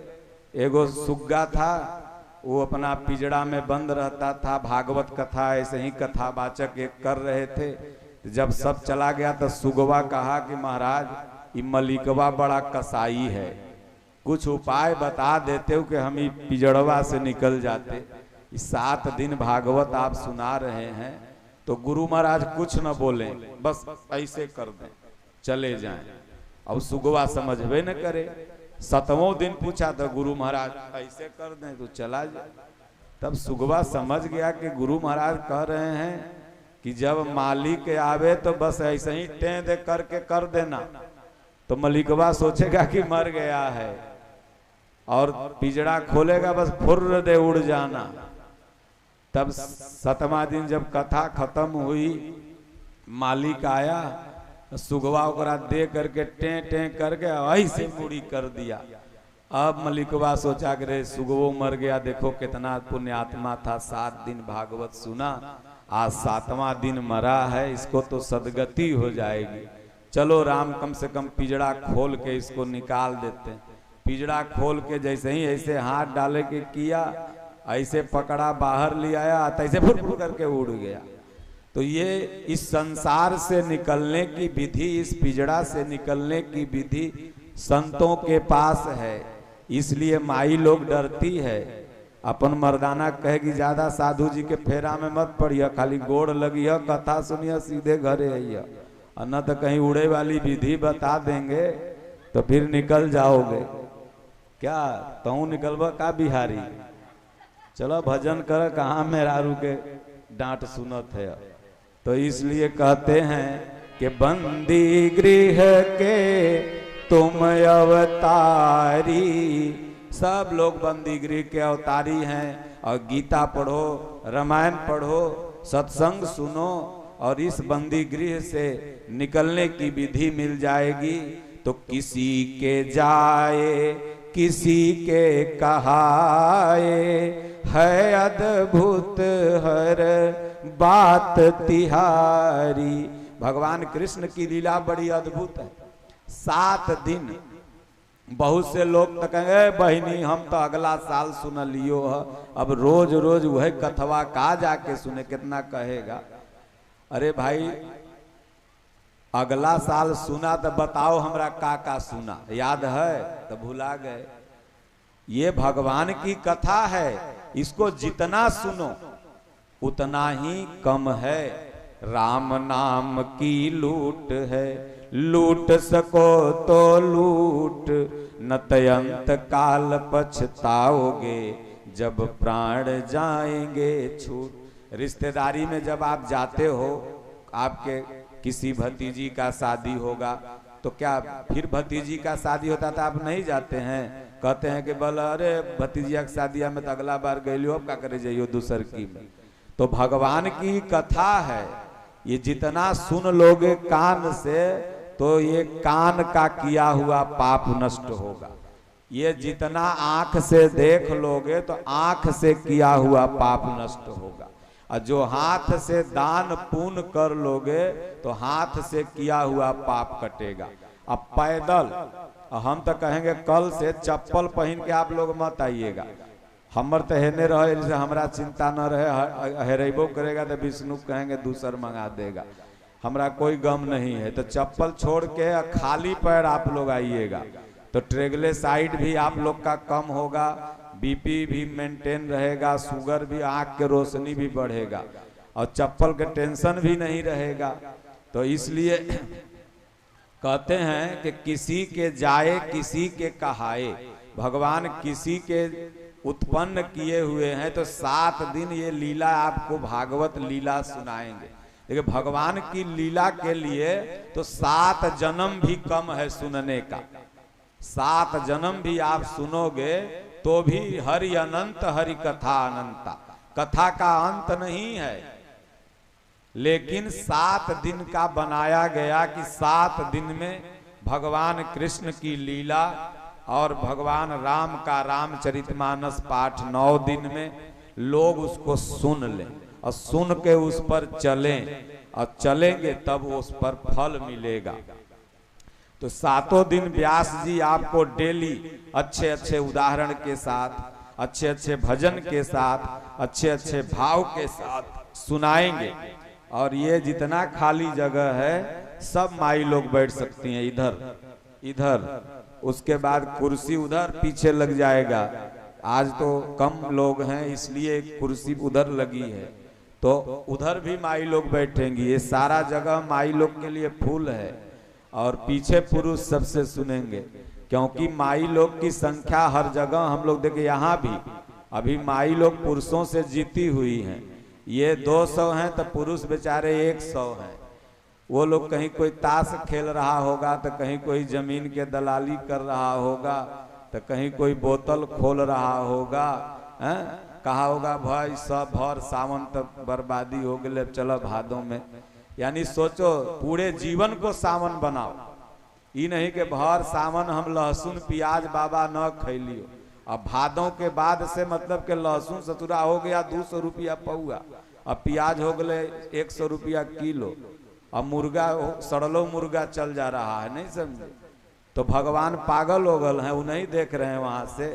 एगो सुग्गा था, वो अपना पिजड़ा में बंद रहता था। भागवत कथा ऐसे ही कथावाचक एक कर रहे थे। जब सब चला गया तो सुगवा कहा कि महाराज ये मलिकवा बड़ा कसाई है, कुछ उपाय बता देते हो कि हम पिजड़वा से निकल जाते। 7 दिन भागवत आप सुना रहे हैं तो गुरु महाराज कुछ न बोले, बस ऐसे कर दें चले जाएं। अब सुगवा समझवे न करे। 7वें दिन पूछा तो गुरु महाराज ऐसे कर दें तो चला जाए। तब सुगवा समझ गया कि गुरु महाराज कह रहे हैं कि जब मालिक आवे तो बस ऐसे ही टें दे करके कर देना, तो मलिकवा सोचेगा कि मर गया है और पिजड़ा खोलेगा बस फुर्र दे उड़ जाना। तब 7वां दिन जब कथा खत्म हुई, मालिक आया, सुगवा ओकरा दे करके टें टें करके ऐसे मुड़ी कर दिया। अब मलिकवा सोचा कि रे सुगवो मर गया, देखो कितना पुण्यात्मा था, 7 दिन भागवत सुना, आज 7वां दिन मरा है, इसको तो सदगति हो जाएगी। चलो राम कम से कम पिजड़ा खोल के इसको निकाल देते हैं। पिजड़ा खोल के जैसे ही ऐसे हाथ डाले के किया, ऐसे पकड़ा बाहर ले आया, तैसे फुर फुर करके उड़ गया। तो ये इस संसार से निकलने की विधि, इस पिजड़ा से निकलने की विधि संतों के पास है, इसलिए माई लोग डरती है। अपन मर्दाना कहेगी ज्यादा साधु जी के फेरा में मत पड़िए, खाली गोड़ लगिए, कथा सुनिए, सीधे घरे आइए, न तो कहीं उड़े वाली विधि बता देंगे तो फिर निकल जाओगे। क्या तू निकलबा का बिहारी? चलो भजन कर, कहाँ मेहरारू के डांट सुनत है। तो इसलिए कहते हैं कि बंदी गृह के तुम अवतारी, सब लोग बंदी गृह के अवतारी हैं। और गीता पढ़ो, रामायण पढ़ो, सत्संग सुनो, और इस बंदी गृह से निकलने की विधि मिल जाएगी। तो किसी के जाए किसी के कहाए, है अद्भुत हर बात तिहारी। भगवान कृष्ण की लीला बड़ी अद्भुत है। 7 दिन बहुत से लोग तो कहेंगे बहिनी हम तो अगला साल सुन लियो है, अब रोज रोज वह कथवा का जाके सुने, कितना कहेगा। अरे भाई अगला साल सुना तो बताओ हमरा का सुना, याद है तो भुला गए। ये भगवान की कथा है, इसको जितना सुनो उतना ही कम है। राम नाम की लूट है, लूट सको तो लूट, नतयंत काल पछताओगे, जब प्राण जाएंगे छूट। रिश्तेदारी में जब आप जाते हो, आपके किसी भतीजी का शादी होगा तो क्या फिर भतीजी का शादी होता था आप नहीं जाते हैं? कहते हैं कि बोला अरे भतीजिया की शादिया में तो अगला बार गई लो, अब क्या करे जाइयो दूसर की में। तो भगवान की कथा है, ये जितना सुन लोगे कान से तो ये कान का किया हुआ पाप नष्ट होगा। ये जितना आंख से देख लोगे तो आंख से किया हुआ पाप नष्ट होगा। और जो हाथ से दान पुण्य कर लोगे तो हाथ से किया हुआ पाप कटेगा। अब पैदल हम तो कहेंगे कल से चप्पल पहन के आप लोग मत आइएगा। हमर तो हेने रहे जैसे हमरा चिंता न रहे, हेरेबो करेगा तो विष्णु कहेंगे दूसर मंगा देगा, हमरा कोई गम नहीं है। तो चप्पल छोड़ के खाली पैर आप लोग आइएगा तो ट्रेग्लिसराइड भी आप लोग का कम होगा, बीपी भी मेंटेन रहेगा, शुगर भी, आंख के रोशनी भी बढ़ेगा और चप्पल के टेंशन भी नहीं रहेगा। तो इसलिए कहते हैं कि किसी के जाए किसी के कहाए। भगवान किसी के उत्पन्न किए हुए हैं तो 7 दिन ये लीला आपको भागवत लीला सुनाएंगे। देखिए भगवान की लीला के लिए तो 7 जन्म भी कम है सुनने का। 7 जन्म भी आप सुनोगे तो भी हरि अनंत हरि कथा अनंता, कथा का अंत नहीं है। लेकिन 7 दिन का बनाया गया कि 7 दिन में भगवान कृष्ण की लीला और भगवान राम का रामचरितमानस पाठ 9 दिन में लोग उसको सुन लें और सुन के उस पर चलें और चलेंगे तब उस पर फल मिलेगा। तो 7 दिन व्यास जी आपको डेली अच्छे अच्छे उदाहरण के साथ, अच्छे अच्छे भजन के साथ, अच्छे अच्छे भाव के साथ सुनाएंगे। और ये जितना खाली जगह है सब माई लोग बैठ सकती हैं, इधर इधर, उसके बाद कुर्सी उधर पीछे लग जाएगा, आज तो कम लोग हैं इसलिए कुर्सी उधर लगी है, तो उधर भी माई लोग बैठेंगी। ये सारा जगह माई लोग के लिए फूल है और पीछे पुरुष सबसे सुनेंगे, क्योंकि माई लोग की संख्या हर जगह हम लोग देखे। यहाँ भी अभी माई लोग पुरुषों से जीती हुई हैं। ये 200 हैं तो पुरुष बेचारे 100 हैं। वो लोग कहीं कोई ताश खेल रहा होगा तो कहीं कोई जमीन के दलाली कर रहा होगा तो कहीं कोई बोतल खोल रहा होगा, कहा होगा भाई सब भर सावन तक बर्बादी हो गए, चलो भादों में। यानी सोचो पूरे जीवन को सावन बनाओ, ये नहीं कि भर सावन हम लहसुन प्याज बाबा न खैलियो। अब भादों के बाद से मतलब के लहसुन सतुरा हो गया 200 रुपया पौआ, अब प्याज हो गए 100 रुपया किलो, अब मुर्गा सड़लो मुर्गा चल जा रहा है, नहीं समझे। तो भगवान पागल हो गए हैं, वो नहीं देख रहे हैं वहां से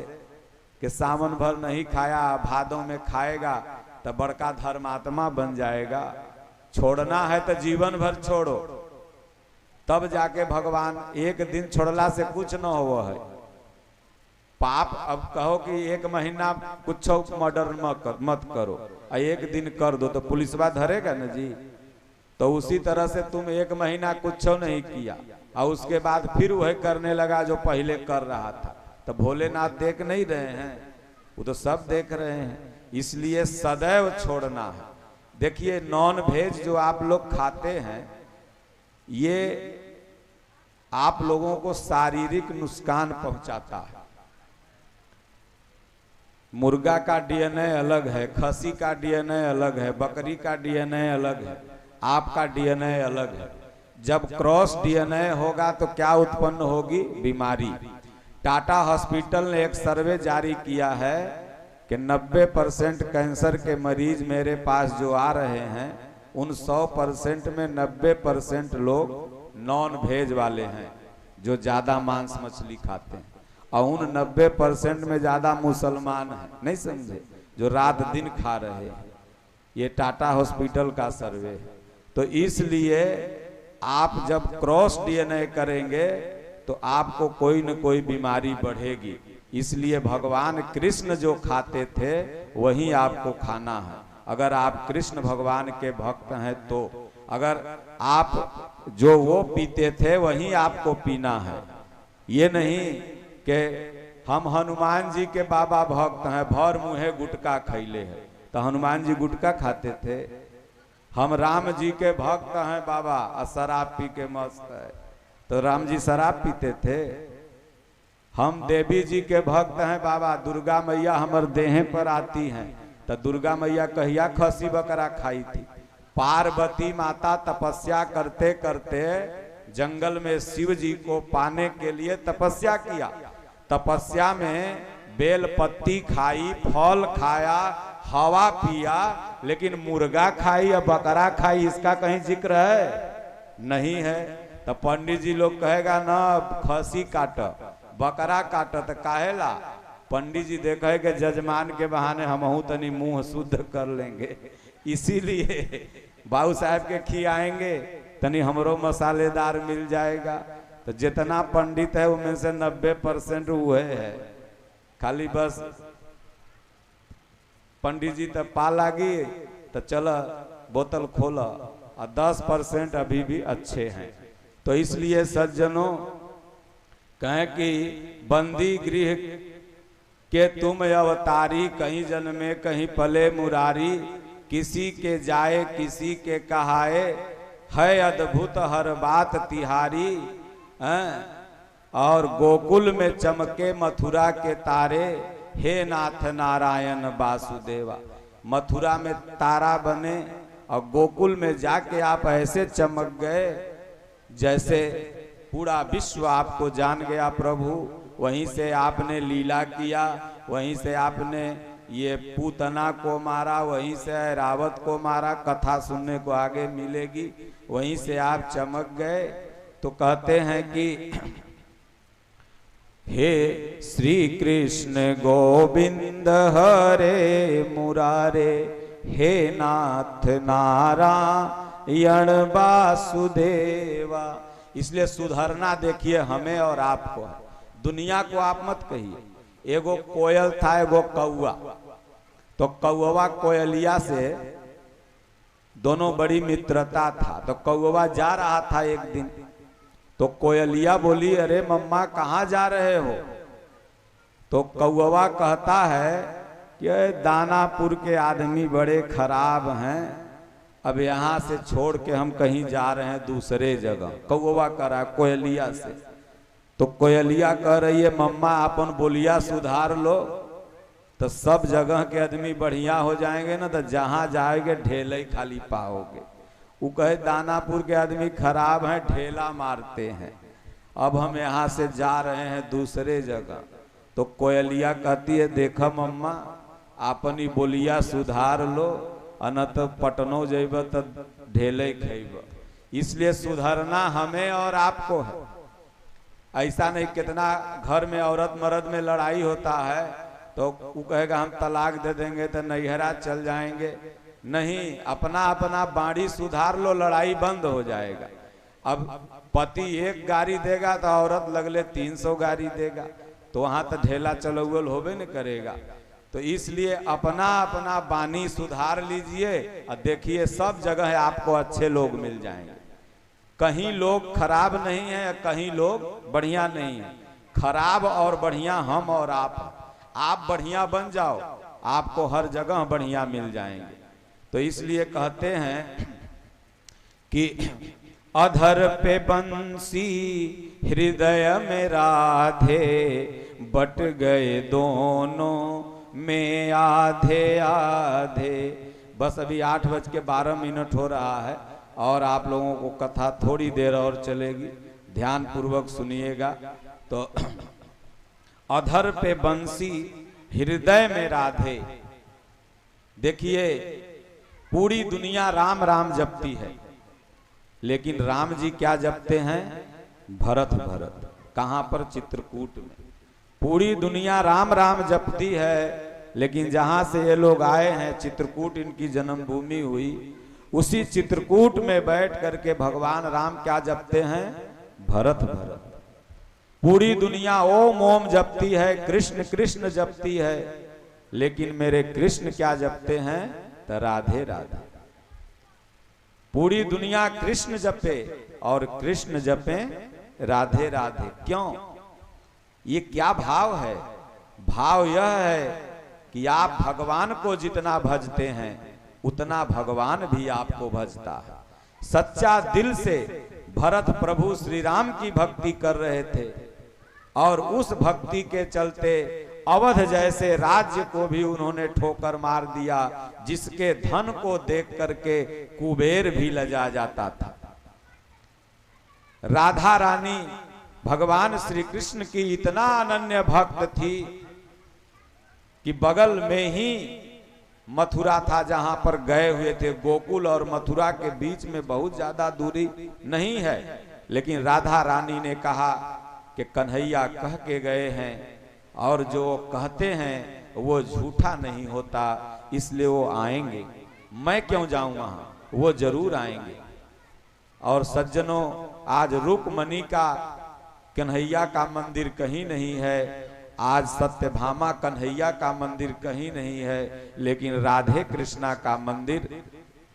कि सावन भर नहीं खाया भादों में खाएगा तो बड़का धर्मात्मा बन जाएगा। छोड़ना है तो जीवन भर छोड़ो, तब जाके भगवान। एक दिन छोड़ला से कुछ न हो है पाप। अब कहो कि 1 महीना कुछ मर्डर मत करो, एक दिन कर दो तो पुलिसवा धरेगा ना जी। तो उसी तरह से तुम 1 महीना कुछ नहीं किया और उसके बाद फिर वह करने लगा जो पहले कर रहा था, तो भोलेनाथ देख नहीं रहे हैं? वो तो सब देख रहे हैं। इसलिए सदैव छोड़ना है। देखिए नॉन वेज जो आप लोग खाते हैं, ये आप लोगों को शारीरिक नुकसान पहुंचाता है। मुर्गा का डीएनए अलग है, खसी का डीएनए अलग है, बकरी का डीएनए अलग है, आपका डीएनए अलग है। जब क्रॉस डीएनए होगा तो क्या उत्पन्न होगी? बीमारी। टाटा हॉस्पिटल ने एक सर्वे जारी किया है कि 90% कैंसर के मरीज मेरे पास जो आ रहे हैं, उन 100% में 90% लोग नॉन वेज वाले हैं जो ज्यादा मांस मछली खाते हैं, और उन 90% में ज्यादा मुसलमान हैं, नहीं समझे, जो रात दिन खा रहे हैं। ये टाटा हॉस्पिटल का सर्वे है। तो इसलिए आप जब क्रॉस डीएनए करेंगे तो आपको कोई न कोई बीमारी बढ़ेगी। इसलिए भगवान कृष्ण जो खाते थे वही आपको खाना है, अगर आप कृष्ण भगवान के भक्त हैं तो। अगर आप जो वो पीते थे वही आपको पीना है। ये नहीं कि हम हनुमान जी के बाबा भक्त हैं, भर मुहे गुटखा खैले हैं, तो हनुमान जी गुटखा खाते थे। हम राम जी के भक्त हैं बाबा, और शराब पी के मस्त है, तो राम जी शराब पीते थे। हम देवी जी के भक्त हैं बाबा, दुर्गा मैया हमर देह पर आती हैं, तो दुर्गा मैया कहिया खसी बकरा खाई थी। पार्वती माता तपस्या करते करते जंगल में शिव जी को पाने के लिए तपस्या किया। तपस्या में बेल पत्ती खाई, फल खाया, हवा पिया, लेकिन मुर्गा खाई या बकरा खाई, इसका कहीं जिक्र है? नहीं है। तो पंडित जी लोग कहेगा ना खसी काट, बकरा काट, तो काहेला? पंडित जी देखे कि जजमान के बहाने हमहू तनी मुंह शुद्ध कर लेंगे, इसीलिए बाबू साहब के खियाएंगे, तनी हमरो मसालेदार मिल जाएगा। तो जितना पंडित है उनमें से 90% हुए है। खाली बस पंडित जी तब पा लागी तो चल बोतल खोला, और 10% अभी भी अच्छे हैं। तो इसलिए सज्जनों कहें कि बंदी गृह के तुम अवतारी, कहीं जन्मे कहीं पले मुरारी, किसी के जाए किसी के कहाए, है अद्भुत हर बात तिहारी। और गोकुल में चमके मथुरा के तारे, हे नाथ नारायण वासुदेवा। मथुरा में तारा बने और गोकुल में जाके आप ऐसे चमक गए जैसे पूरा विश्व आपको जान गया प्रभु। वहीं से आपने लीला किया, वहीं से आपने ये पूतना को मारा, वहीं से रावत को मारा, कथा सुनने को आगे मिलेगी। वहीं से आप चमक गए। तो कहते हैं कि हे श्री कृष्ण गोविंद हरे मुरारे, हे नाथ नारायण वासुदेवा। इसलिए सुधरना देखिए हमें और आपको, दुनिया को आप मत कहिए। एगो कोयल था एगो कौआ। तो कौवा कोयलिया से दोनों बड़ी मित्रता था। तो कौवा जा रहा था एक दिन, तो कोयलिया बोली, अरे मम्मा कहाँ जा रहे हो? तो कौवा कहता है कि दानापुर के आदमी बड़े खराब हैं, अब यहाँ से छोड़ के हम कहीं जा रहे हैं दूसरे जगह। कौवा कह रहा है कोयलिया से। तो कोयलिया कह रही है, मम्मा अपन बोलिया सुधार लो तो सब जगह के आदमी बढ़िया हो जाएंगे ना, तो जहाँ जाएंगे ढेला ही खाली पाओगे। वो कहे दानापुर के आदमी खराब हैं, ढेला मारते हैं, अब हम यहाँ से जा रहे हैं दूसरे जगह। तो कोयलिया कहती है, देखा मम्मा अपनी बोलिया सुधार लो, न तो पटनो जेब तो ढेले खेब। इसलिए सुधरना हमें और आपको है। ऐसा नहीं कितना घर में औरत मर्द में लड़ाई होता है तो वो कहेगा हम तलाक दे देंगे तो नैहरा चल जाएंगे। नहीं, अपना अपना बाड़ी सुधार लो, लड़ाई बंद हो जाएगा। अब पति एक गाड़ी देगा तो औरत लगले 300 गाड़ी देगा, तो वहां तो ढेला चलौल होबे न करेगा। तो इसलिए अपना अपना बानी सुधार लीजिए और देखिए सब जगह आपको अच्छे लोग मिल जाएंगे। कहीं लोग खराब नहीं है, कहीं लोग बढ़िया नहीं है। खराब और बढ़िया हम और आप बढ़िया बन जाओ, आपको हर जगह बढ़िया मिल जाएंगे। तो इसलिए कहते हैं कि अधर पे बंसी हृदय में राधे, बट गए दोनों में आधे आधे। बस अभी 8:12 हो रहा है और आप लोगों को कथा थोड़ी देर और चलेगी, ध्यान पूर्वक सुनिएगा। तो अधर पे बंसी हृदय में राधे। देखिए पूरी दुनिया राम राम जपती है, लेकिन राम जी क्या जपते हैं? भरत भरत। कहां पर? चित्रकूट में। पूरी दुनिया राम राम जपती है, लेकिन जहां से ये लोग आए हैं, चित्रकूट इनकी जन्मभूमि हुई, उसी चित्रकूट में बैठ करके भगवान राम क्या जपते हैं? भरत भरत। पूरी दुनिया ओम ओम जपती है, कृष्ण कृष्ण जपती है, लेकिन मेरे कृष्ण क्या जपते हैं? तो राधे राधे। पूरी दुनिया कृष्ण जपे और कृष्ण जपे राधे राधे। क्यों? ये क्या भाव है? भाव यह है कि आप भगवान को जितना भजते हैं उतना भगवान भी आपको भजता है। सच्चा दिल से भरत प्रभु श्री राम की भक्ति कर रहे थे और उस भक्ति के चलते अवध जैसे राज्य को भी उन्होंने ठोकर मार दिया, जिसके धन को देख करके कुबेर भी लजा जाता था। राधा रानी भगवान श्री कृष्ण की इतना अनन्य भक्त थी कि बगल में ही मथुरा था जहां पर गए हुए थे। गोकुल और मथुरा के बीच में बहुत ज्यादा दूरी नहीं है, लेकिन राधा रानी ने कहा कि कन्हैया कह के गए हैं और जो कहते हैं वो झूठा नहीं होता, इसलिए वो आएंगे। मैं क्यों जाऊं वहां, वो जरूर आएंगे। और सज्जनों, आज रुक्मणी का कन्हैया का मंदिर कहीं नहीं है, आज सत्यभामा कन्हैया का मंदिर कहीं नहीं है, लेकिन राधे कृष्णा का मंदिर,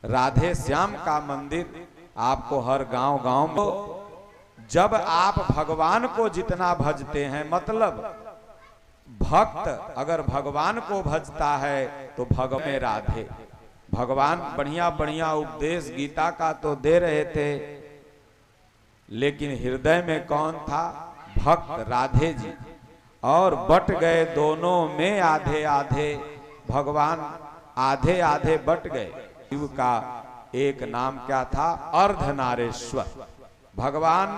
राधे श्याम का मंदिर आपको हर गांव गांव में। जब आप भगवान को जितना भजते हैं, मतलब भक्त अगर भगवान को भजता है तो भगवान राधे। भगवान बढ़िया बढ़िया उपदेश गीता का तो दे रहे थे, लेकिन हृदय में कौन था? भक्त राधे जी। और बट गए दोनों में आधे आधे। भगवान आधे आधे बट गए। शिव का एक नाम क्या था? अर्धनारेश्वर। भगवान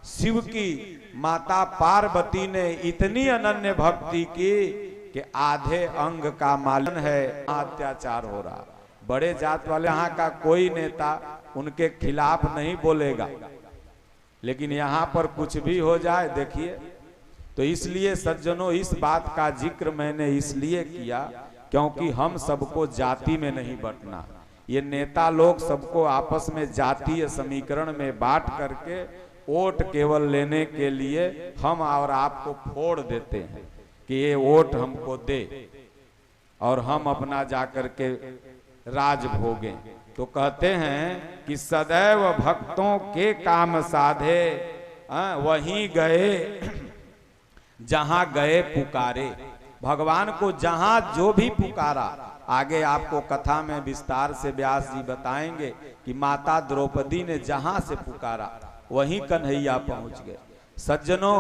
शिव की माता पार्वती ने इतनी अनन्य भक्ति की कि आधे अंग का मालन है, अत्याचार हो रहा। बड़े जात वाले यहाँ का कोई नेता उनके खिलाफ नहीं बोलेगा, लेकिन यहाँ पर कुछ भी हो जाए, देखिए। तो इसलिए सज्जनों, इस बात का जिक्र मैंने इसलिए किया क्योंकि हम सबको जाति में नहीं बंटना। ये नेता लोग सबको आपस में जातीय समीकरण में बांट करके वोट केवल लेने के लिए हम और आपको फोड़ देते हैं। कि ये वोट हमको दे और हम अपना जाकर के राज भोगें। तो कहते हैं कि सदैव भक्तों के काम साधे, वहीं गए जहां गए पुकारे। भगवान को जहां जो भी पुकारा, आगे आपको कथा में विस्तार से व्यास जी बताएंगे कि माता द्रौपदी ने जहां से पुकारा वहीं कन्हैया पहुंच गए। सज्जनों,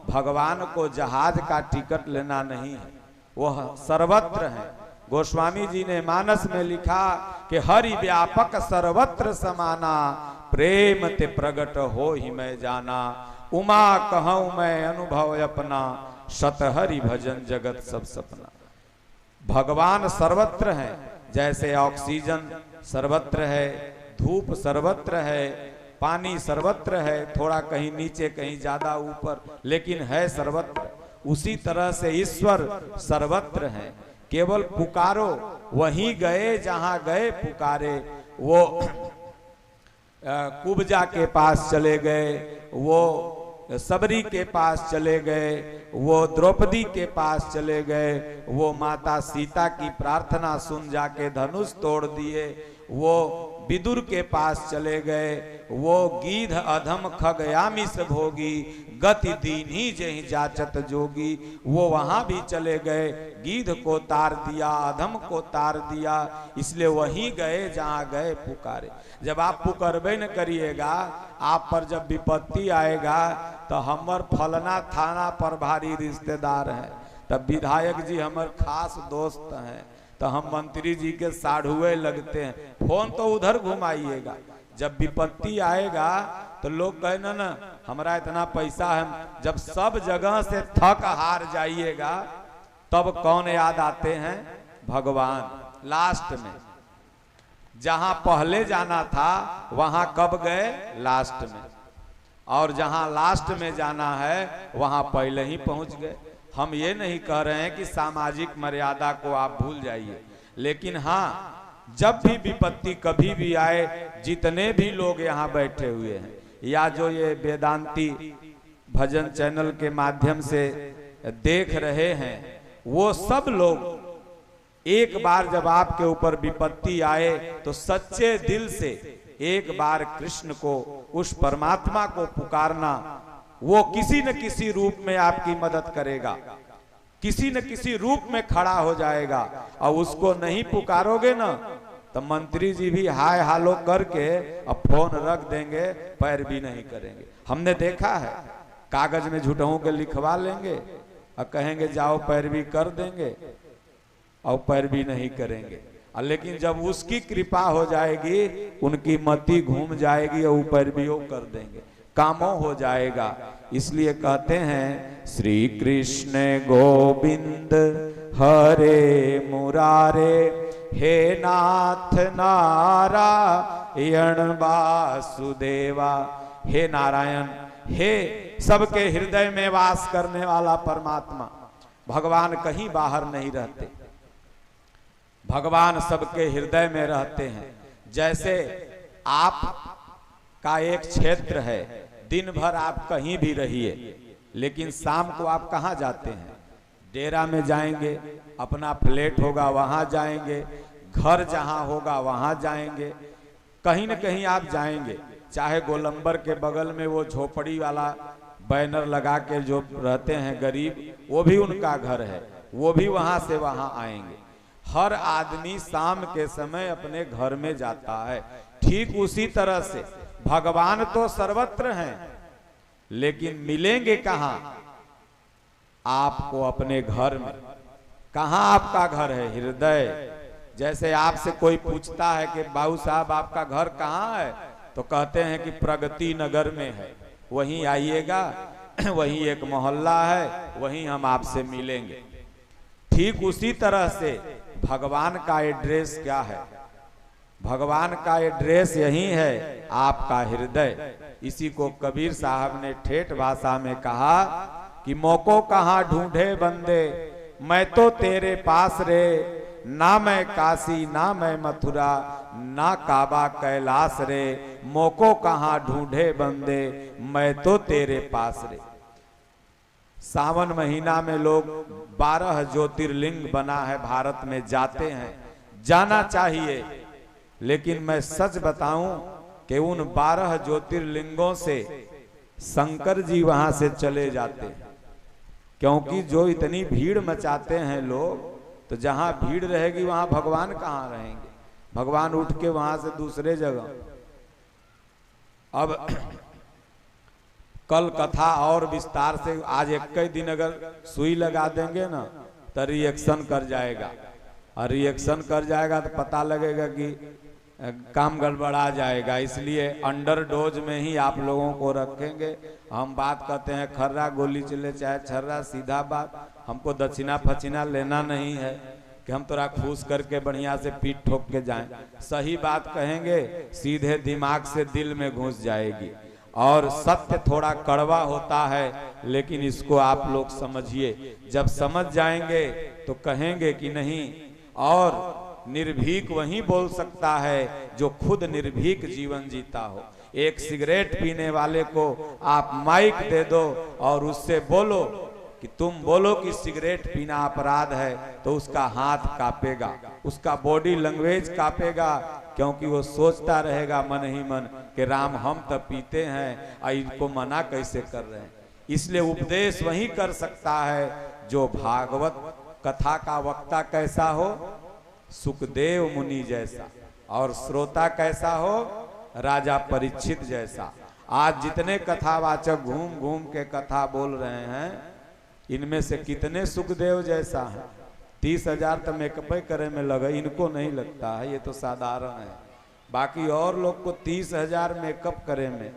भगवान को जहाज का टिकट लेना नहीं है, वह सर्वत्र है। गोस्वामी जी ने मानस में लिखा कि हरि व्यापक सर्वत्र समाना, प्रेम ते प्रगट हो ही मैं जाना। उमा कहूं मैं अनुभव अपना, सत हरि भजन जगत सब सपना। भगवान सर्वत्र है, जैसे ऑक्सीजन सर्वत्र है, धूप सर्वत्र है, पानी सर्वत्र है, थोड़ा कहीं नीचे कहीं ज्यादा ऊपर, लेकिन है सर्वत्र। उसी तरह से ईश्वर सर्वत्र है। केवल पुकारो, वहीं गए जहां गए पुकारे। वो कुब्जा के पास चले गए, वो सबरी के पास चले गए, वो द्रौपदी के पास चले गए, वो माता सीता की प्रार्थना सुन जाके धनुष तोड़ दिए, वो विदुर के पास चले गए, वो गीध अधम खगयामिष भोगी, गति दीन्ही जहि जाचत जोगी, वो वहां भी चले गए, गीध को तार दिया, अधम को तार दिया। इसलिए वहीं गए जहां गए पुकारे। जब आप पुकारबे न करिएगा, आप पर जब विपत्ति आएगा तो हमर फलना थाना पर भारी रिश्तेदार है, तब विधायक जी हमर खास दोस्त हैं, तो हम मंत्री जी के साढ़ुए लगते हैं, फोन तो उधर घुमाइएगा। जब विपत्ति आएगा तो लोग कहे ना हमारा इतना पैसा है। जब सब जगह से थक हार जाइएगा तब कौन याद आते हैं? भगवान। लास्ट में जहां पहले जाना था वहां कब गए? लास्ट में। और जहां लास्ट में जाना है वहां पहले ही पहुंच गए। हम ये नहीं कह रहे हैं कि सामाजिक मर्यादा को आप भूल जाइए, लेकिन हाँ, जब भी विपत्ति कभी भी आए, जितने भी लोग यहाँ बैठे हुए हैं या जो ये वेदांती भजन चैनल के माध्यम से देख रहे हैं, वो सब लोग एक बार जब आपके ऊपर विपत्ति आए तो सच्चे दिल से एक बार कृष्ण को, उस परमात्मा को पुकारना। वो किसी न किसी रूप में आपकी मदद करेगा, किसी न किसी रूप में खड़ा हो जाएगा। और उसको नहीं पुकारोगे ना तो मंत्री जी भी हाय हालो करके अब फोन रख देंगे, पैर भी नहीं करेंगे। हमने देखा है, कागज में झूठों के लिखवा लेंगे और कहेंगे जाओ पैरवी कर देंगे, और पैरवी नहीं करेंगे। लेकिन जब उसकी कृपा हो जाएगी, उनकी मति घूम जाएगी और पैरवी कर देंगे, कामों हो जाएगा। इसलिए कहते हैं श्री कृष्ण गोविंद हरे मुरारे, हे नाथ नारायण वासुदेवा। हे नारायण, हे सबके हृदय में वास करने वाला परमात्मा। भगवान कहीं बाहर नहीं रहते, भगवान सबके हृदय में रहते हैं। जैसे आप का एक क्षेत्र है, दिन भर आप कहीं भी रहिए, लेकिन शाम को आप कहाँ जाते हैं? डेरा में जाएंगे, अपना फ्लैट होगा वहां जाएंगे, घर जहां होगा वहां जाएंगे, कहीं न कहीं आप जाएंगे। चाहे गोलंबर के बगल में वो झोपड़ी वाला बैनर लगा के जो रहते हैं गरीब, वो भी उनका घर है, वो भी वहां से वहां आएंगे। हर आदमी शाम के समय अपने घर में जाता है। ठीक उसी तरह से भगवान तो सर्वत्र हैं, लेकिन मिलेंगे कहां? आपको अपने घर में। कहां आपका घर है? हृदय। जैसे आपसे कोई पूछता है कि बाबू साहब आपका घर कहां है, तो कहते हैं कि प्रगति नगर में है, वहीं आइएगा, वहीं एक मोहल्ला है, वहीं हम आपसे मिलेंगे। ठीक उसी तरह से भगवान का एड्रेस क्या है? भगवान का एड्रेस यही है, आपका हृदय। इसी को कबीर साहब ने ठेठ भाषा में कहा कि मोको कहाँ ढूंढे बंदे, मैं तो तेरे पास रे, ना मैं काशी ना मैं मथुरा, ना काबा कैलाश रे, मोको कहाँ ढूंढे बंदे, मैं तो तेरे पास रे। सावन महीना में लोग 12 ज्योतिर्लिंग बना है भारत में, जाते हैं, जाना चाहिए। लेकिन मैं सच बताऊं कि उन 12 ज्योतिर्लिंगों से शंकर जी वहां से चले जाते हैं, क्योंकि जो इतनी भीड़ मचाते हैं लोग, तो जहां भीड़ रहेगी वहां भगवान कहां रहेंगे? भगवान उठ के वहां से दूसरे जगह। अब कल कथा और विस्तार से, आज एक ही दिन अगर सुई लगा देंगे ना तो रिएक्शन कर जाएगा, और रिएक्शन कर जाएगा तो पता लगेगा कि काम गड़बड़ा जाएगा। इसलिए अंडर डोज में ही आप लोगों को रखेंगे। हम बात करते हैं खर्रा गोली चले चाहे छर्रा, सीधा बात, हमको दक्षिणा फचिना लेना नहीं है कि हम तोरा खूस करके बढ़िया से पीठ ठोक के जाएं। सही बात कहेंगे सीधे दिमाग से दिल में घुस जाएगी। और सत्य थोड़ा कड़वा होता है, लेकिन इसको आप लोग समझिए। जब समझ जाएंगे तो कहेंगे कि नहीं। और निर्भीक वही बोल सकता है जो खुद निर्भीक जीवन जीता हो। एक सिगरेट पीने वाले को आप माइक दे दो और उससे बोलो कि तुम बोलो कि सिगरेट पीना अपराध है, तो उसका हाथ कांपेगा, उसका बॉडी लैंग्वेज कांपेगा, क्योंकि वो सोचता रहेगा मन ही मन कि राम हम तो पीते हैं और इनको मना कैसे कर रहे हैं। इसलिए उपदेश वही कर सकता है जो भागवत कथा का वक्ता कैसा हो, सुखदेव मुनि जैसा, और श्रोता कैसा हो, राजा परीक्षित जैसा। आज जितने कथावाचक घूम घूम के कथा बोल रहे हैं, इनमें से कितने सुखदेव जैसा है? 30,000 तो मेकअप करे में लगे, इनको नहीं लगता है, ये तो साधारण है। बाकी और लोग को 30,000 मेकअप करे में,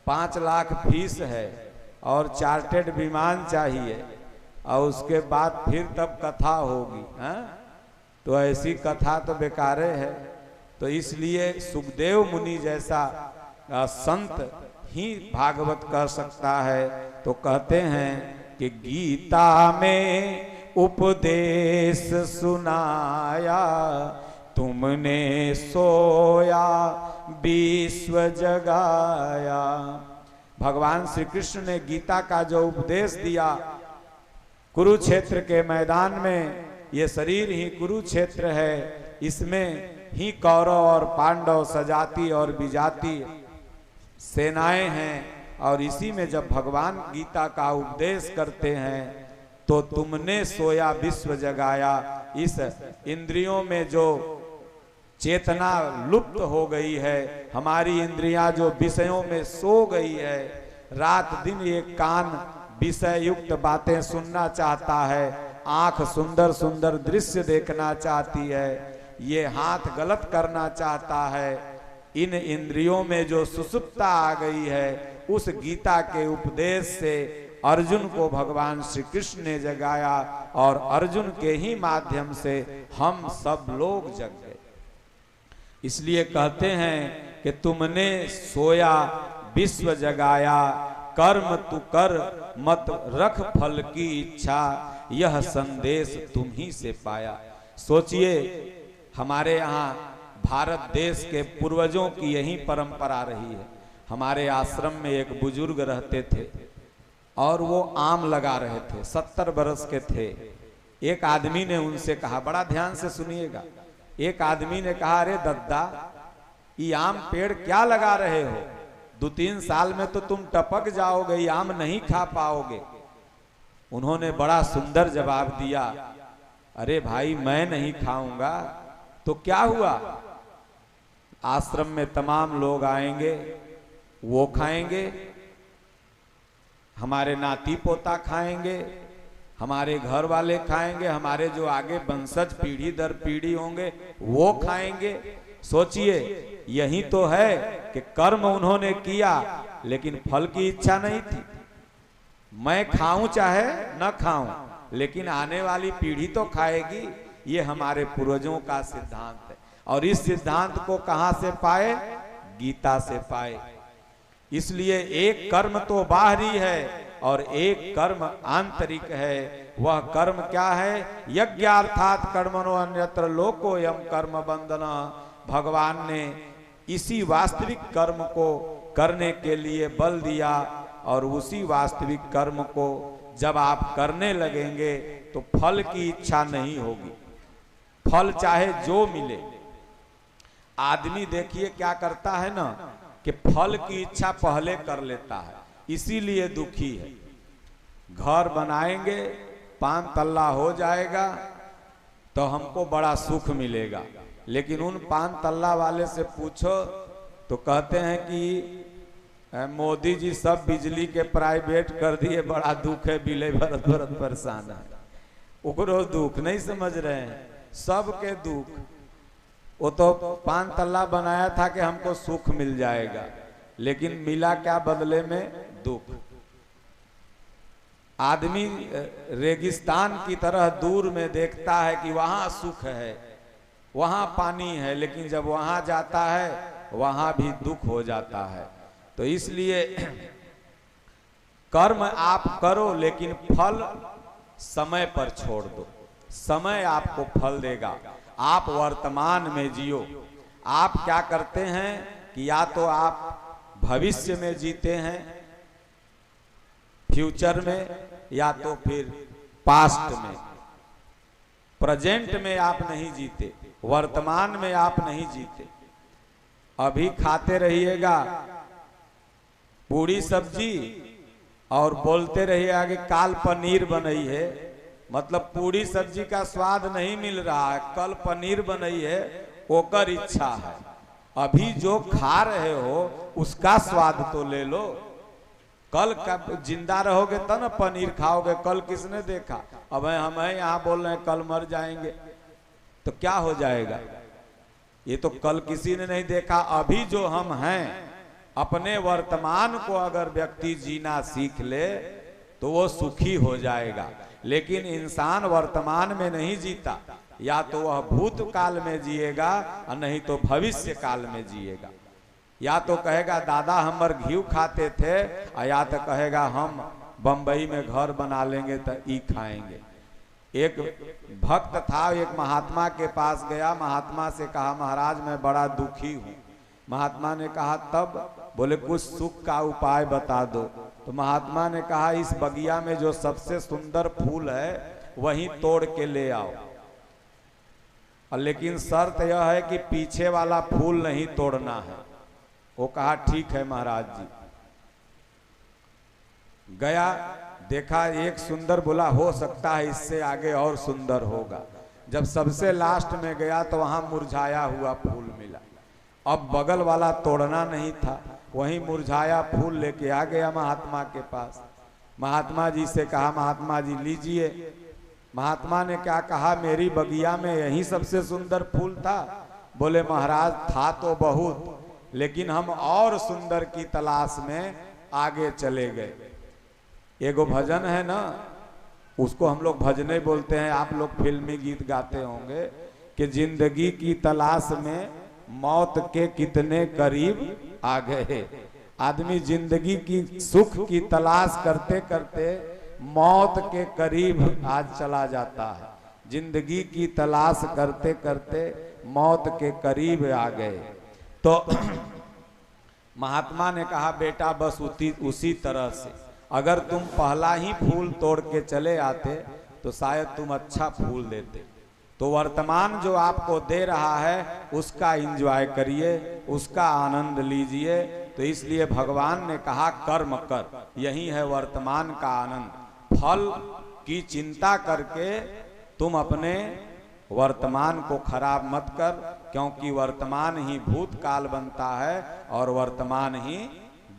5 लाख फीस है और चार्टेड विमान चाहिए, और उसके बाद फिर तब कथा होगी। तो ऐसी कथा तो बेकारे है। तो इसलिए सुखदेव मुनि जैसा संत ही भागवत कर सकता है। तो कहते हैं कि गीता में उपदेश सुनाया, तुमने सोया विश्व जगाया। भगवान श्री कृष्ण ने गीता का जो उपदेश दिया कुरुक्षेत्र के मैदान में, ये शरीर ही कुरुक्षेत्र है, इसमें ही कौरव और पांडव, सजाति और विजाति सेनाएं हैं। और इसी में जब भगवान गीता का उपदेश करते हैं तो तुमने सोया विश्व जगाया। इस इंद्रियों में जो चेतना लुप्त हो गई है, हमारी इंद्रियां जो विषयों में सो गई है, रात दिन ये कान विषय युक्त बातें सुनना चाहता है, आंख सुंदर सुंदर दृश्य देखना चाहती है, ये हाथ गलत करना चाहता है। इन इंद्रियों में जो सुसुप्ता आ गई है, उस गीता के उपदेश से अर्जुन को भगवान श्री कृष्ण ने जगाया, और अर्जुन के ही माध्यम से हम सब लोग जग गए। इसलिए कहते हैं कि तुमने सोया विश्व जगाया, कर्म तू कर मत रख फल की इच्छा, यह संदेश तुम ही से पाया। सोचिए, हमारे यहाँ भारत देश के पूर्वजों की यही परंपरा रही है। हमारे आश्रम में एक बुजुर्ग रहते थे और वो आम लगा रहे थे, 70 वर्ष के थे। एक आदमी ने उनसे कहा, बड़ा ध्यान से सुनिएगा, एक आदमी ने कहा, अरे दद्दा, ये आम पेड़ क्या लगा रहे हो? 2-3 साल में तो तुम टपक जाओगे, ये आम नहीं खा पाओगे। उन्होंने बड़ा सुंदर जवाब दिया, अरे भाई, मैं नहीं खाऊंगा तो क्या हुआ? आश्रम में तमाम लोग आएंगे, वो खाएंगे, हमारे नाती पोता खाएंगे, हमारे घर वाले खाएंगे, हमारे जो आगे वंशज पीढ़ी दर पीढ़ी होंगे वो खाएंगे। सोचिए, यही तो है कि कर्म उन्होंने किया लेकिन फल की इच्छा नहीं थी। मैं खाऊं चाहे न खाऊं, लेकिन आने वाली पीढ़ी तो खाएगी। ये हमारे पूर्वजों का सिद्धांत है, और इस सिद्धांत को कहां से पाए? गीता से पाए। इसलिए एक कर्म तो बाहरी है और एक कर्म आंतरिक है। वह कर्म क्या है? यज्ञार्थात कर्मणो अन्यत्र लोकोयम कर्म बंधना। भगवान ने इसी वास्तविक कर्म को करने के लिए बल दिया, और उसी वास्तविक कर्म को जब आप करने लगेंगे तो फल की इच्छा नहीं होगी। फल चाहे जो मिले। आदमी देखिए क्या करता है ना कि फल की इच्छा पहले कर लेता है, इसीलिए दुखी है। घर बनाएंगे, 5 तल्ला हो जाएगा तो हमको बड़ा सुख मिलेगा, लेकिन उन 5 तल्ला वाले से पूछो तो कहते हैं कि मोदी जी सब बिजली के प्राइवेट कर दिए, बड़ा दुख है, बिले भरत भरत परेशान है। ओकरो दुख नहीं समझ रहे हैं, सबके दुख। वो तो 5 तल्ला बनाया था कि हमको सुख मिल जाएगा, लेकिन मिला क्या बदले में? दुख। आदमी रेगिस्तान की तरह दूर में देखता है कि वहां सुख है, वहां पानी है, लेकिन जब वहां जाता है वहां भी दुख हो जाता है। तो इसलिए कर्म आप करो, लेकिन फल समय पर छोड़ दो। समय आपको फल देगा। आप वर्तमान में जियो। आप क्या करते हैं कि या तो आप भविष्य में जीते हैं, फ्यूचर में, या तो फिर पास्ट में। प्रेजेंट में आप नहीं जीते, वर्तमान में आप नहीं जीते। अभी खाते रहिएगा पूरी सब्जी और बोलते रहिए आगे काल पनीर बनई है, मतलब पूरी सब्जी का स्वाद नहीं मिल रहा है, कल पनीर बनई है, ओकर इच्छा है। अभी जो खा रहे हो उसका स्वाद तो ले लो। कल का जिंदा रहोगे तब ना पनीर खाओगे। कल किसने देखा? अब हम यहाँ बोल रहे हैं कल मर जाएंगे, तो क्या हो जाएगा? ये तो कल किसी ने नहीं देखा। अभी जो हम हैं, अपने वर्तमान को अगर व्यक्ति जीना सीख ले तो वो सुखी हो जाएगा। लेकिन इंसान वर्तमान में नहीं जीता, या तो वह भूतकाल में जिएगा और नहीं तो भविष्य काल में जिएगा। या तो कहेगा दादा हमर घी खाते थे, या तो कहेगा हम बंबई में घर बना लेंगे तो ई खाएंगे। एक भक्त था, एक महात्मा के पास गया, महात्मा से कहा महाराज मैं बड़ा दुखी हूँ। महात्मा ने कहा तब? बोले कुछ सुख का उपाय बता दो। तो महात्मा ने कहा इस बगिया में जो सबसे सुंदर फूल है वही तोड़ के ले आओ, लेकिन शर्त यह है कि पीछे वाला फूल नहीं तोड़ना है। वो कहा ठीक है महाराज जी। गया, देखा एक सुंदर, बोला हो सकता है इससे आगे और सुंदर होगा। जब सबसे लास्ट में गया तो वहां मुरझाया हुआ फूल मिला। अब बगल वाला तोड़ना नहीं था, वही मुरझाया फूल लेके आ गया महात्मा के पास। महात्मा जी से कहा महात्मा जी लीजिए। महात्मा ने क्या कहा, मेरी बगिया में यही सबसे सुंदर फूल था? बोले महाराज था तो बहुत, लेकिन हम और सुंदर की तलाश में आगे चले गए। एगो भजन है ना, उसको हम लोग भजने बोलते हैं, आप लोग फिल्मी गीत गाते होंगे कि जिंदगी की तलाश में मौत के कितने करीब आ गए। आदमी जिंदगी की सुख की तलाश करते करते मौत के करीब आज चला जाता है। जिंदगी की तलाश करते करते मौत के करीब आ गए। तो महात्मा ने कहा बेटा बस उसी तरह से अगर तुम पहला ही फूल तोड़ के चले आते तो शायद तुम अच्छा फूल देते। तो वर्तमान जो आपको दे रहा है उसका एंजॉय करिए, उसका आनंद लीजिए। तो इसलिए भगवान ने कहा कर्म कर, यही है वर्तमान का आनंद। फल की चिंता करके तुम अपने वर्तमान को खराब मत कर, क्योंकि वर्तमान ही भूतकाल बनता है और वर्तमान ही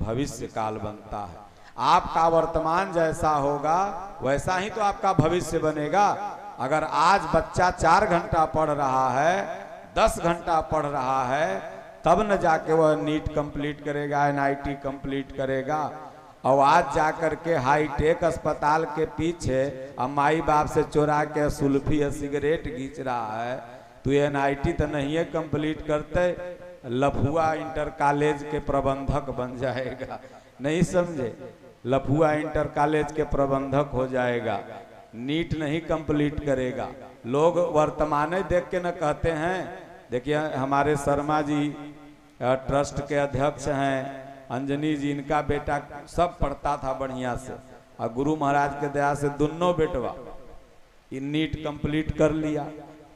भविष्य काल बनता है। आपका वर्तमान जैसा होगा वैसा ही तो आपका भविष्य बनेगा। अगर आज बच्चा 4 घंटा पढ़ रहा है, 10 घंटा पढ़ रहा है, तब न जाके वह नीट कंप्लीट करेगा, NIT कंप्लीट करेगा। और आज जाकर के हाईटेक अस्पताल के पीछे अब माई बाप से चोरा के सुल्फी या सिगरेट खींच रहा है, तो NIT तो नहीं है कंप्लीट करते, लफुआ इंटर कॉलेज के प्रबंधक बन जाएगा। नहीं समझे? लफुआ इंटर कॉलेज के प्रबंधक हो जाएगा, नीट नहीं कंप्लीट करेगा। लोग वर्तमान देख के न कहते हैं। देखिए हमारे शर्मा जी ट्रस्ट के अध्यक्ष हैं, अंजनी जी, इनका बेटा सब पढ़ता था बढ़िया से, और गुरु महाराज के दया से दोनों बेटवा नीट कंप्लीट कर लिया।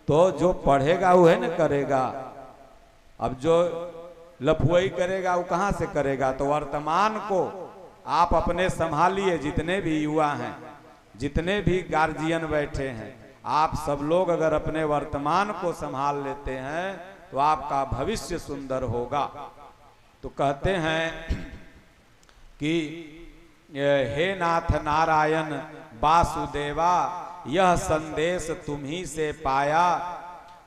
तो जो पढ़ेगा वो है न करेगा। अब जो लफुआई करेगा वो कहाँ से करेगा। तो वर्तमान को आप अपने संभालिए। जितने भी युवा हैं, जितने भी गार्जियन बैठे हैं, आप सब लोग अगर अपने वर्तमान को संभाल लेते हैं तो आपका भविष्य सुंदर होगा। तो कहते हैं कि हे नाथ नारायण वासुदेवा, यह संदेश तुम्ही से पाया,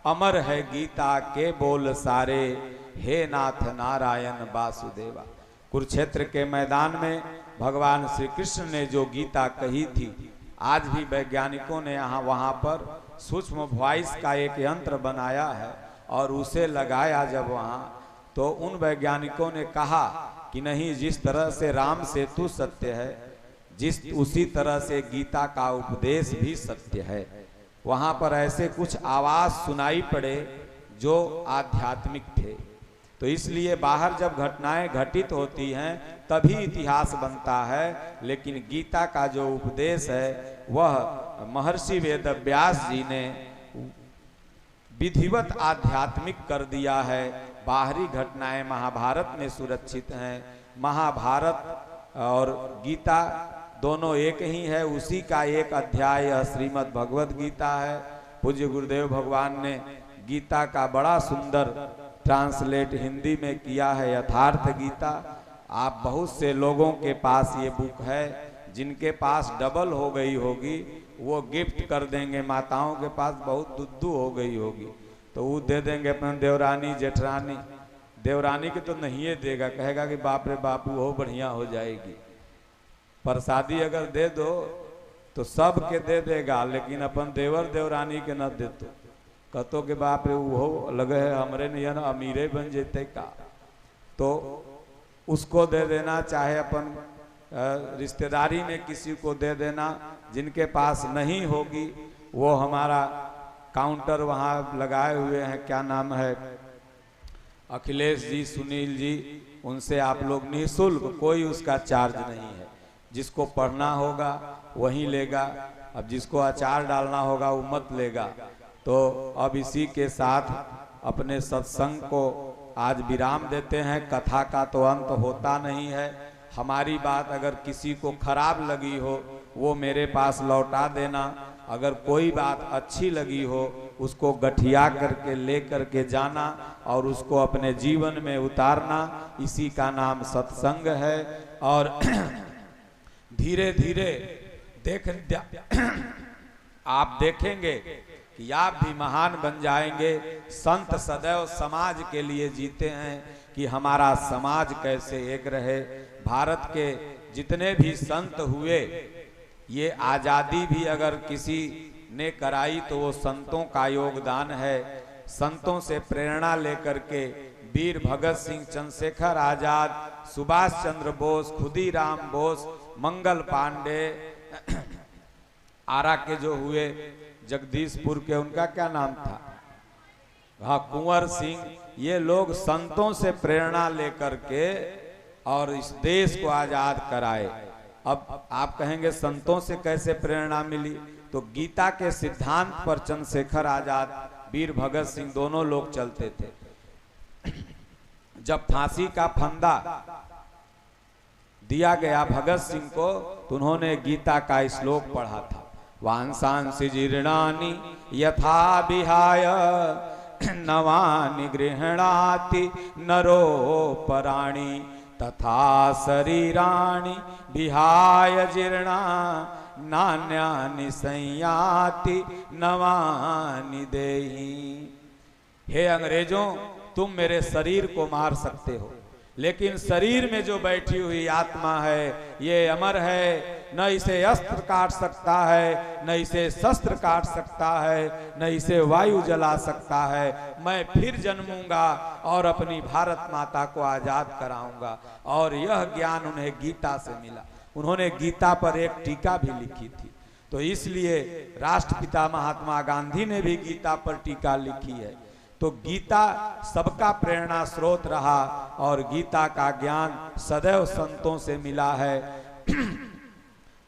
अमर है गीता के बोल सारे, हे नाथ नारायण वासुदेवा। कुरुक्षेत्र के मैदान में भगवान श्री कृष्ण ने जो गीता कही थी, आज भी वैज्ञानिकों ने यहाँ वहाँ पर सूक्ष्म वॉइस का एक यंत्र बनाया है और उसे लगाया जब वहाँ, तो उन वैज्ञानिकों ने कहा कि नहीं, जिस तरह से राम सेतु सत्य है, उसी तरह से गीता का उपदेश भी सत्य है। वहाँ पर ऐसे कुछ आवाज सुनाई पड़े जो आध्यात्मिक थे। तो इसलिए बाहर जब घटनाएं घटित होती हैं तभी इतिहास बनता है, लेकिन गीता का जो उपदेश है वह महर्षि वेदव्यास जी ने विधिवत आध्यात्मिक कर दिया है। बाहरी घटनाएं महाभारत में सुरक्षित हैं। महाभारत और गीता दोनों एक ही है, उसी का एक अध्याय श्रीमद् भगवद गीता है। पूज्य गुरुदेव भगवान ने गीता का बड़ा सुंदर ट्रांसलेट हिंदी में किया है, यथार्थ गीता। आप बहुत से लोगों के पास ये बुक है, जिनके पास डबल हो गई होगी वो गिफ्ट कर देंगे। माताओं के पास बहुत दुद्धू हो गई होगी तो वो दे देंगे अपने देवरानी जेठरानी। देवरानी के तो नहीं देगा, कहेगा कि बाप रे बाप वो बढ़िया हो जाएगी। प्रसादी अगर दे दो तो सब के दे देगा, लेकिन अपन देवर देवरानी के न दे तो कहतो के बाप रे वो लगे है हमरे नहीं ना अमीरे बन जेते का। तो उसको दे देना, चाहे अपन रिश्तेदारी में किसी को दे देना। जिनके पास नहीं होगी वो हमारा काउंटर वहाँ लगाए हुए हैं, क्या नाम है, अखिलेश जी, सुनील जी, उनसे आप लोग निःशुल्क, कोई उसका चार्ज नहीं है। जिसको पढ़ना होगा वही लेगा, अब जिसको अचार डालना होगा वो मत लेगा। तो अब इसी के साथ अपने सत्संग को आज विराम देते हैं। कथा का तो अंत होता नहीं है। हमारी बात अगर किसी को खराब लगी हो वो मेरे पास लौटा देना। अगर कोई बात अच्छी लगी हो उसको गठिया करके ले करके जाना और उसको अपने जीवन में उतारना। इसी का नाम सत्संग है। और धीरे धीरे आप देखेंगे कि आप भी महान बन जाएंगे। संत सदैव समाज के लिए जीते हैं कि हमारा समाज कैसे एक रहे। भारत के जितने भी संत हुए, ये आज़ादी भी अगर किसी ने कराई तो वो संतों का योगदान है। संतों से प्रेरणा लेकर के वीर भगत सिंह, चंद्रशेखर आजाद, सुभाष चंद्र बोस, खुदीराम बोस, मंगल पांडे, आरा के जो हुए जगदीशपुर के, उनका क्या नाम था, हाँ, कुंवर सिंह, ये लोग संतों से प्रेरणा लेकर के और इस देश को आजाद कराए। अब आप कहेंगे संतों से कैसे प्रेरणा मिली, तो गीता के सिद्धांत पर चंद्रशेखर आजाद, वीर भगत सिंह दोनों लोग चलते थे। जब फांसी का फंदा दिया गया भगत सिंह को तो उन्होंने गीता का श्लोक पढ़ा था, वांसांसि जीर्णानि यथा विहाय नवानि गृह्णाति नरोपराणि तथा शरीराणि विहाय जीर्णा नान्यानि संयाति नवानि देहि। हे अंग्रेजों, तुम मेरे शरीर को मार सकते हो, लेकिन शरीर में जो बैठी हुई आत्मा है ये अमर है। न इसे अस्त्र काट सकता है, न इसे शस्त्र काट सकता है, न इसे वायु जला सकता है। मैं फिर जन्मूंगा और अपनी भारत माता को आजाद कराऊंगा। और यह ज्ञान उन्हें गीता से मिला। उन्होंने गीता पर एक टीका भी लिखी थी। तो इसलिए राष्ट्रपिता महात्मा गांधी ने भी गीता पर टीका लिखी है। तो गीता सबका प्रेरणा स्रोत रहा और गीता का ज्ञान सदैव संतों से मिला है।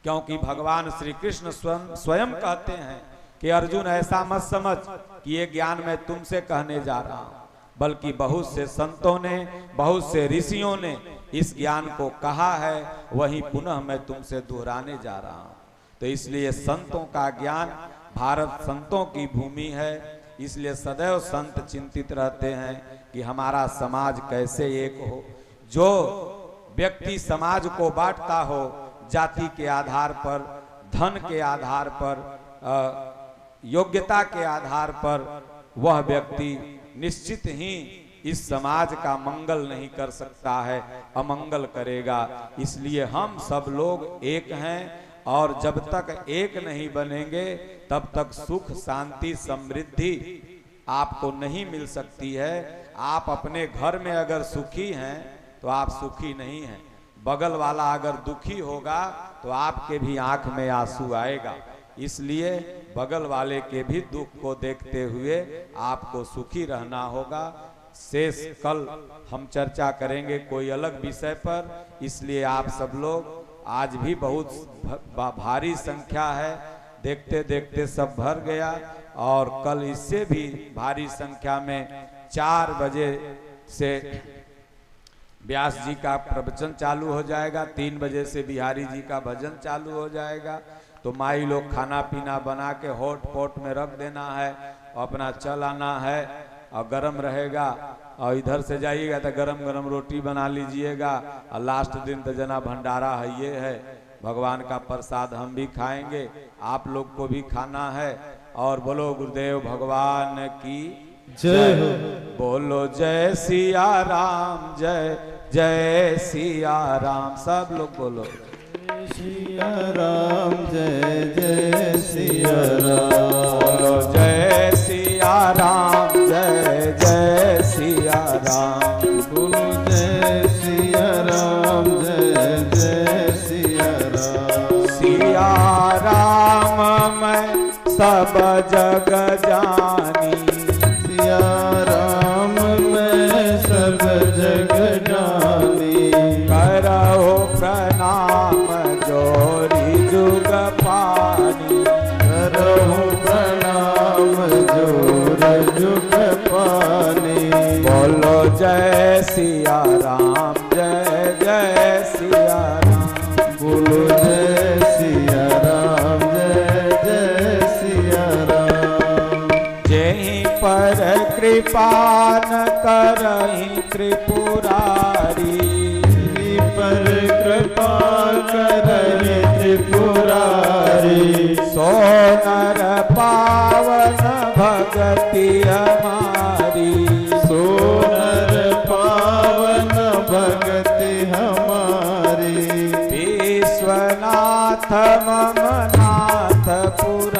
क्योंकि भगवान श्री कृष्ण स्वयं कहते हैं कि अर्जुन ऐसा मत समझ कि ये ज्ञान मैं तुमसे कहने जा रहा हूं, बल्कि बहुत से संतों ने, बहुत से ऋषियों ने इस ज्ञान को कहा है, वही पुनः मैं तुमसे दोहराने जा रहा हूं। तो इसलिए संतों का ज्ञान, भारत संतों की भूमि है, इसलिए सदैव संत चिंतित रहते हैं कि हमारा समाज कैसे एक हो। जो व्यक्ति समाज को बांटता हो जाति के आधार पर, धन के आधार पर, योग्यता के आधार पर, वह व्यक्ति निश्चित ही इस समाज का मंगल नहीं कर सकता है, अमंगल करेगा। इसलिए हम सब लोग एक हैं, और जब तक एक नहीं बनेंगे तब तक सुख, शांति, समृद्धि आपको नहीं मिल सकती है। आप अपने घर में अगर सुखी हैं तो आप सुखी नहीं हैं। बगल वाला अगर दुखी होगा तो आपके भी आंख में आंसू आएगा। इसलिए बगल वाले के भी दुख को देखते हुए आपको सुखी रहना होगा। शेष कल हम चर्चा करेंगे कोई अलग विषय पर। इसलिए आप सब लोग, आज भी बहुत भारी संख्या है, देखते देखते सब भर गया, और कल इससे भी भारी संख्या में 4 बजे से व्यास जी का प्रवचन चालू हो जाएगा, 3 बजे से बिहारी जी का भजन चालू हो जाएगा। तो माई लोग खाना पीना बना के हॉट पॉट में रख देना है, अपना चल आना है, और गरम रहेगा। और इधर से जाइएगा तो गरम गरम रोटी बना लीजिएगा, और लास्ट दिन तो जना भंडारा है, ये है भगवान का प्रसाद, हम भी खाएंगे, आप लोग को भी खाना है। और बोलो गुरुदेव भगवान की जय हो। बोलो जय सिया राम, जय जय सिया राम। सब लोग बोलो सिया राम, जय जय सिया राम। बोलो जय सिया राम, जय जय सिया राम। बोलो जय सिया राम, जय जय सिया राम। सिया राम मैं सब जग जानी, सिया राम मैं सब जग जानी। करहो प्रणाम जोरी जुग पानी, करहु प्रणाम जोर जुग पानी। बोलो जय सिया राम, जय जय सिया राम। बोलो जय सिया राम, जय जय सिया राम। जेहि पर कृपा न करहि त्रिपुरारी, पर कृपा करहि त्रिपुरारी। सो नर पावन भगति हमारी, सो नर पावन भगति हमारी। विश्वनाथ मम नाथ पुरारी।